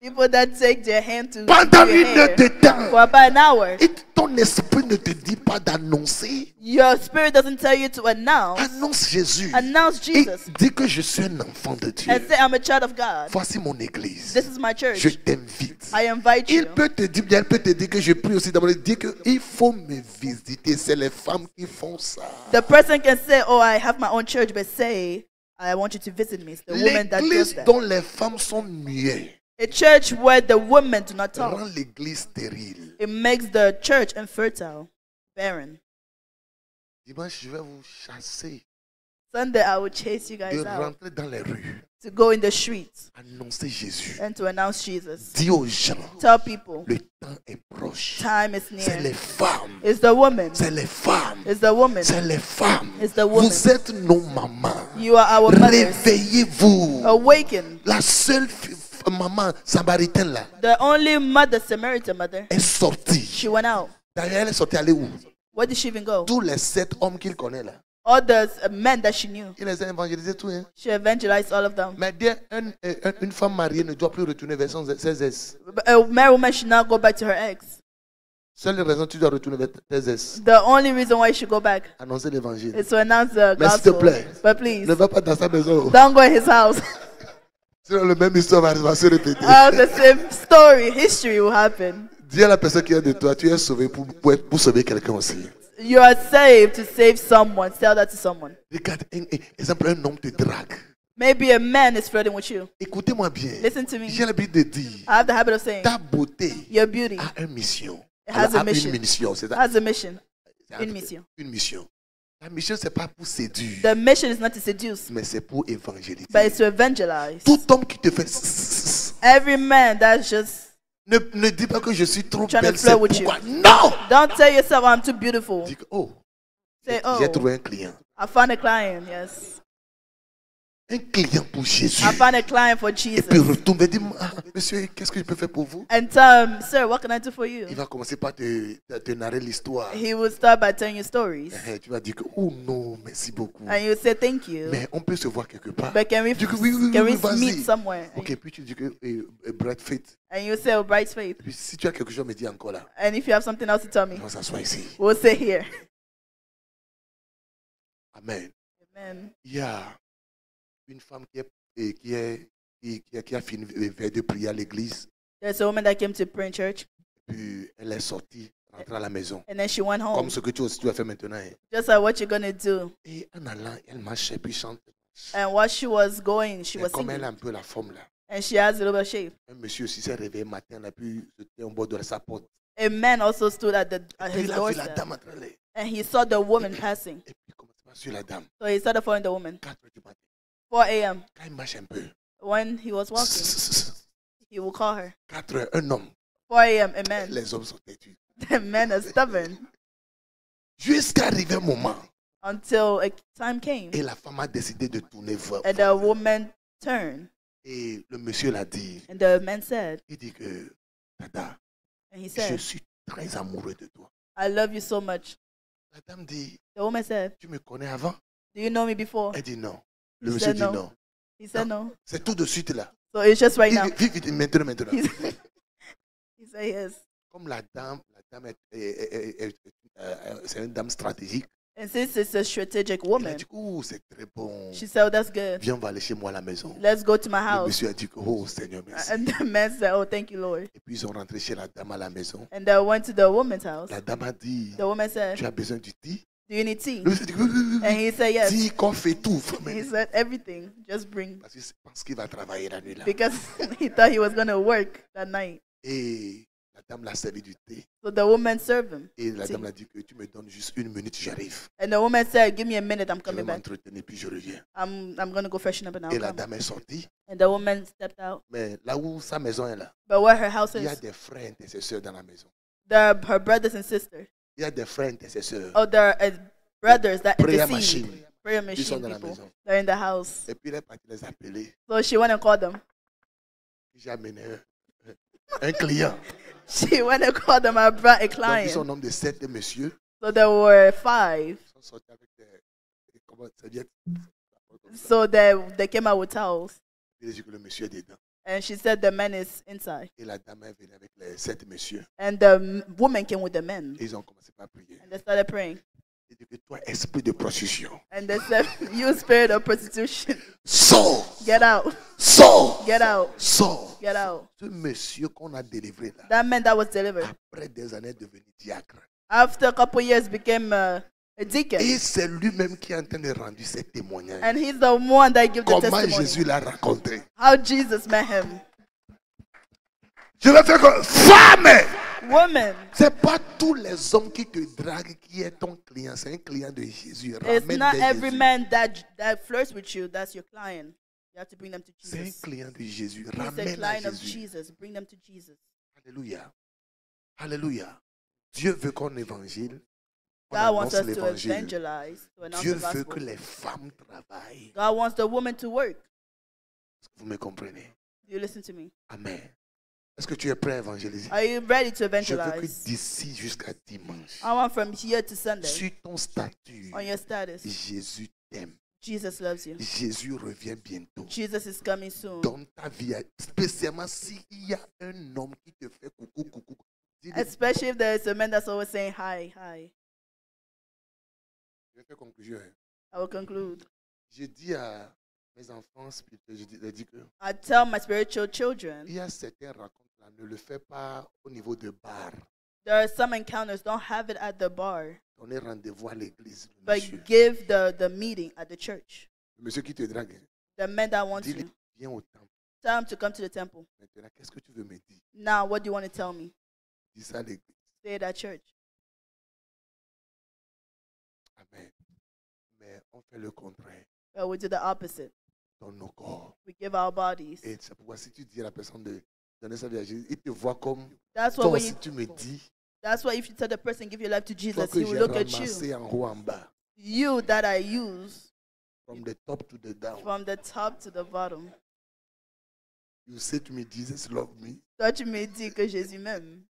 People that take their hand to Pendant do your 1 heure hair de temps. for about an hour. Et ton esprit ne te dit pas d'annoncer. Your spirit doesn't tell you to announce. Annonce Jésus. Announce Et Jesus. dis que je suis un enfant de Dieu. And say, I'm a child of God. Voici mon église. This is my church. Je t'invite. I invite you. Il peut te dire, elle peut te dire que je prie aussi d'abord. Dire qu'il faut me visiter. C'est les femmes qui font ça. The person can say, oh, I have my own church, but say, I want you to visit me. It's the woman that does L'église that. dont les femmes sont muettes A church where the women do not talk. rend l'église stérile. It makes the church infertile, barren. Dimanche, je vais vous chasser Sunday, I will chase you de guys out rentrer dans les rues. to go in the streets Annoncer Jésus. and to announce Jesus. Dis aux gens, Tell people, le temps est proche. time is C'est les near. femmes. It's the woman. C'est les femmes. It's the woman. C'est les femmes. It's the woman. Vous êtes nos mamans. You are our mothers. Réveillez-vous. Awaken. La seule maman samaritaine là The only mother, Samaritan mother, est sortie. she went out. D'ailleurs, elle est sortie aller où? Where did she even go? Tous les 7 hommes qu'il connaît là. All the men that she knew. Il les a évangélisés tous. Hein? She evangelized all of them. Mais dire une femme mariée ne doit plus retourner vers ses ex. A married woman should not go back to her ex. Seule raison tu dois retourner vers tes ex. The only reason why you should go back Annoncer l'évangile. is to announce the Mais s'il te gospel. plaît, But please, ne va pas dans sa maison. don't go in his house. Sinon, le même histoire va se répéter. The same story, history will happen. Dis à la personne qui est de toi, tu es sauvé pour sauver quelqu'un aussi. You are saved to save someone. Tell that to someone. Regarde, exemple, un homme te drague. Maybe a man is flirting with you. Écoutez-moi bien. Listen to me. J'ai l'habitude de dire, I have the habit of saying, ta beauté your beauty a une mission. It has a Elle a mission. une mission. C'est ça. has a mission. C'est Une mission. Une mission. La mission, c'est pas pour séduire, The mission is not to seduce, mais c'est pour évangéliser. but it's to evangelize. Tout homme qui te fait Every man that's just ne dis pas que je suis trop trying to belle, c'est flirt with you. pourquoi. Non! Don't tell yourself I'm too beautiful. Dis que, oh, Say, j'ai oh, trouvé un client. I found a client. Yes, Un client pour Jésus. I found a client for Et Jesus. puis retourne et dit, ah, monsieur, qu'est-ce que je peux faire pour vous? And tell him, sir, what can I do for you? Il va commencer par te narrer l'histoire. He will start by telling you stories. Tu vas dire que, oh non, merci beaucoup. And you say thank you. Mais on peut se voir quelque part. But can we, Tu dis que oui, oui, can oui, we vas-y. meet somewhere? Ok, puis tu dis que Brad Faith. And you say, oh, bright faith. Puis si tu as quelque chose, me dis encore là. And if you have something else to tell me, On s'assoit ici. we'll sit here. Amen. Amen. Il y a une femme qui a fini vers de prier à l'église. There's a woman that came to pray in church, Puis elle est sortie, rentrée à la maison. and then she went home. Comme ce que tu aussi tu vas faire maintenant. Hein. Just like what you're gonna do. Et en allant, elle marchait puis chante. And while she was going, she Et was comme elle singing. a un peu la forme là. And she has a little bit of shape. Un monsieur aussi s'est réveillé matin, là, puis c'était au bord de sa porte. A man also stood at Puis his il a vu la doorstep, dame en train de... and he saw the woman passing. Et puis il commence à suivre la dame. So he started following the woman. 4 heures du matin. 4 a.m. Quand il marche un peu. When he was walking, he will call her. 4 heures, un homme. 4 a.m. a man. Les hommes sont têtus. The men are stubborn Jusqu'à arriver un moment. until a time came, Et la femme a décidé de tourner vers. and the woman turned, Et le monsieur l'a dit. and the man said, Il dit que, Dada, and he je said, suis très amoureux de toi. I love you so much. La dame dit, The woman said, tu me connais avant? do you know me before? Elle dit non. He Le monsieur said dit no. non. He said no. C'est tout de suite là. So it's just right now. Vite, vite, maintenant, maintenant. He said yes. Comme la dame c'est une dame stratégique. And since it's a strategic Elle a woman, dit, oh, c'est très bon. she said, oh, that's good. Viens, on va aller chez moi à la maison. Let's go to my Le house. monsieur a dit, oh, Seigneur, merci. And the man said, oh, thank you, Lord. Et puis ils sont rentrés chez la dame à la maison. And they went to the woman's house. La dame a dit, The woman said, tu as besoin du thé? do you need tea? Le monsieur a dit, oui, oui, oui. And he said, yes. Thé, café, tout. He said, everything. Just bring. Parce qu'il pense qu'il va travailler la nuit là. Because he thought he was going to work that night. Et la dame l'a servi du thé. So the woman served him. Et la tea. dame l'a dit que tu me donnes juste 1 minute, j'arrive. And the woman said, give me a minute, I'm Je vais coming back. m'entretenir puis je reviens. I'm going to go freshen up and Et I'll la come. dame est sortie. And the woman stepped out. Mais là où sa maison est là, But where her house il y a is, des frères intercesseurs dans la maison. her brothers and sisters. Il y a des frères intercesseurs. Oh, there are brothers that Prayer intercede. machine. Prayer Ils sont machine dans la people. maison. They're in the house. Et puis elle est partie les appeler. So she went and called them. J'ai amené un client. She went and called them. I brought a Donc ils sont client. nombre de 7 messieurs. So there were 5. Ils sont sortis avec des comment, serviettes. So they came out with towels. Il a dit que le monsieur est dedans. And she said the man is inside. Et la dame est venue avec les 7 messieurs. And the woman came with the men. Et ils ont commencé par prier. And they started praying. Il dit que toi, esprit de prostitution, And they said, you spirit of prostitution, sors, get out. sors, Get out. sors. Get out. Ce monsieur qu'on a délivré là, That man that was delivered, après des années, est devenu diacre. after a couple years, became a deacon. Et c'est lui-même qui est en train de rendre ses témoignages. And he's the one that gives the Comment testimony. Jésus l'a rencontré. How Jesus met him. Je vais faire comme femme. Woman, C'est pas tous les hommes qui te draguent qui est ton client. C'est un client de Jésus. it's Ramène not vers every Jésus. man that flirts with you, that's your client. You have to bring them to C'est un Jesus. client de Jésus. He's a Ramène à client of Jésus. Jesus. Bring them to Jesus. Alléluia. Alléluia. Dieu veut qu'on évangile. On God wants annonce us to l'évangile. evangelize, to announce Dieu the veut gospel. que les femmes travaillent. God wants the woman to work. Est-ce que vous me comprenez? Do you listen to me? Amen. Est-ce que tu es prêt à évangéliser? Are you ready to Je veux que evangelize? d'ici jusqu'à dimanche, I want from here to Sunday, sur ton statut, on your status, Jésus t'aime. Jesus loves you. Jésus revient bientôt. Jesus is coming soon. Dans ta vie, spécialement s'il y a un homme qui te fait coucou, coucou. Dis-lui, Especially if there's a man that's always saying hi, hi. je vais faire conclusion. Hein. I will conclude. Je dis à mes enfants spirituels, je dis que I tell my spiritual children, il y a certaines rencontres là, ne le fais pas au niveau de bar. there are some encounters, don't have it at the bar, Donnez rendez-vous à l'église. Le but monsieur. give the meeting at the church. Le monsieur qui te drague, hein, The men that want dis-lui, you, viens au temple. tell them to come to the temple. Maintenant, qu'est-ce que tu veux me dire? Now, what do you want to tell me? Dis ça à l'église. Say it at church. Amen. On fait le contraire. We do the opposite. Dans nos corps. We give our bodies. Et c'est pourquoi si tu dis à la personne de donner sa vie à Jésus, il te voit comme That's why toi, when si you, tu me dis, that's why if you tell the person give your life to toi Jesus, que he will j'ai look at ramassé you. en haut en bas, You that I use from the top to the down. from the top to the bottom. You say to me, Jesus love me. Toi, tu me dis que Jésus m'aime.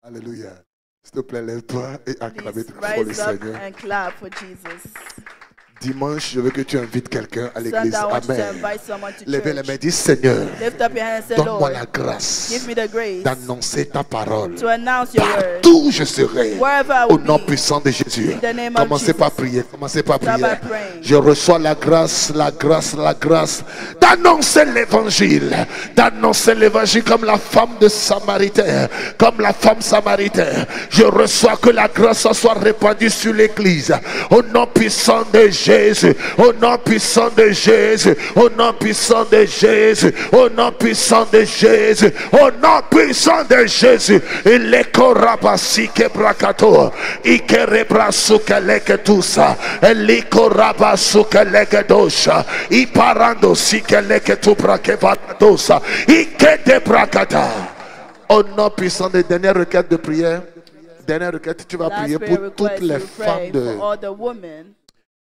Alléluia. S'il te plaît, lève-toi et acclame Please très fort le rise up Seigneur. and clap for Jesus. Dimanche, je veux que tu invites quelqu'un à l'église. Sunday, I want you to Amen. invite someone to Lèvez les church. mains, dis Seigneur, Lift up your hand and say, donne-moi Lord, la grâce give me the grace d'annoncer ta parole. to announce your word. Partout où je serai, Wherever I au will nom be, puissant de Jésus. in the name of Commencez Jesus. par prier, commencez par Start prier. by praying. Je reçois la grâce d'annoncer l'évangile. D'annoncer l'évangile comme la femme de Samaritain. Comme la femme samaritaine. Je reçois que la grâce soit répandue sur l'église. Au nom puissant de Jésus. Au nom puissant de Jésus. Au nom puissant de Jésus. Au nom puissant de Jésus. Au nom puissant de Jésus. Il est korabasi kebrakato. Ikerebrasukeleke tusa. Elikorabasukeleke dosha. Iparando sikeleke tubrakevatosa. Ikete brakata. Au nom puissant des dernières requêtes de prière. Dernière requête, tu vas Last prier prayer pour request, toutes les you femmes pray for all the women.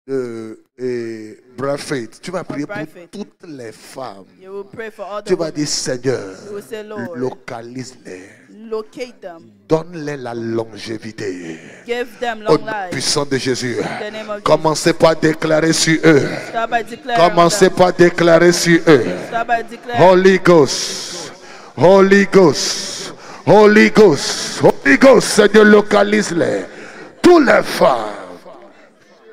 et Bradford. Tu vas prier pour Bradford. toutes les femmes. You will pray for all the Tu vas women. dire Seigneur, You will say, Lord, localise-les. locate them. Donne-les la longévité. Give them Au long nom life. puissant de Jésus. In the name of Jesus. Commencez par déclarer sur eux. Start by declaring Commencez them. par déclarer sur eux. Start by declaring. Holy Ghost. Holy Ghost. Holy Ghost. Holy Ghost. Seigneur, localise-les. Toutes les femmes.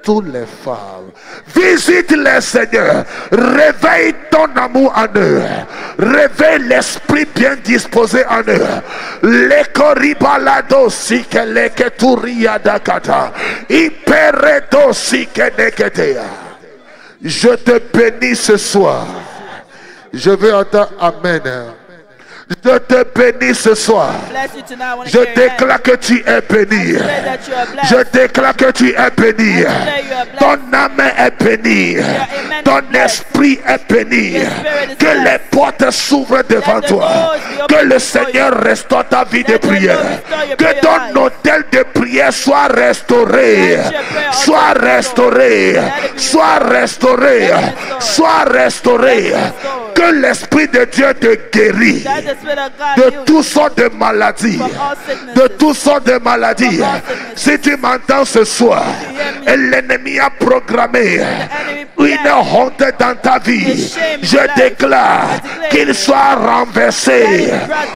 Toutes les femmes. Visite-les, Seigneur. Réveille ton amour en eux. Réveille l'esprit bien disposé en eux. Les koribalado si que les keturia dakata. Iperedo si que neketea. Je te bénis ce soir. Je veux entendre Amen. Je te bénis ce soir. Bless you tonight. I want to Je hear your hand. déclare que tu es béni. Declare that you are blessed. Je déclare que tu es béni. Declare you are blessed. Ton âme est bénie. amen Ton is blessed. esprit est béni. Your spirit is Que blessed. les portes s'ouvrent devant Let the toi. doors be open Que le before Seigneur you. restaure ta vie de Let the Lord prière. restore your Que prayer ton life. hôtel de prière soit restauré. Let your prayer Soit altar be restauré. restored. Let it be Soit restauré. Let it be restored. Soit restauré. Let it be restored. Que l'Esprit de Dieu te guérit. That the Spirit of God De heals toutes you sortes de maladies. from all sicknesses. De toutes sortes de maladies. From all sicknesses. Si tu m'entends ce soir, hear me. et l'ennemi a programmé enemy une planned honte dans ta vie, a shame in je your life. déclare I declare qu'il soit renversé that is brought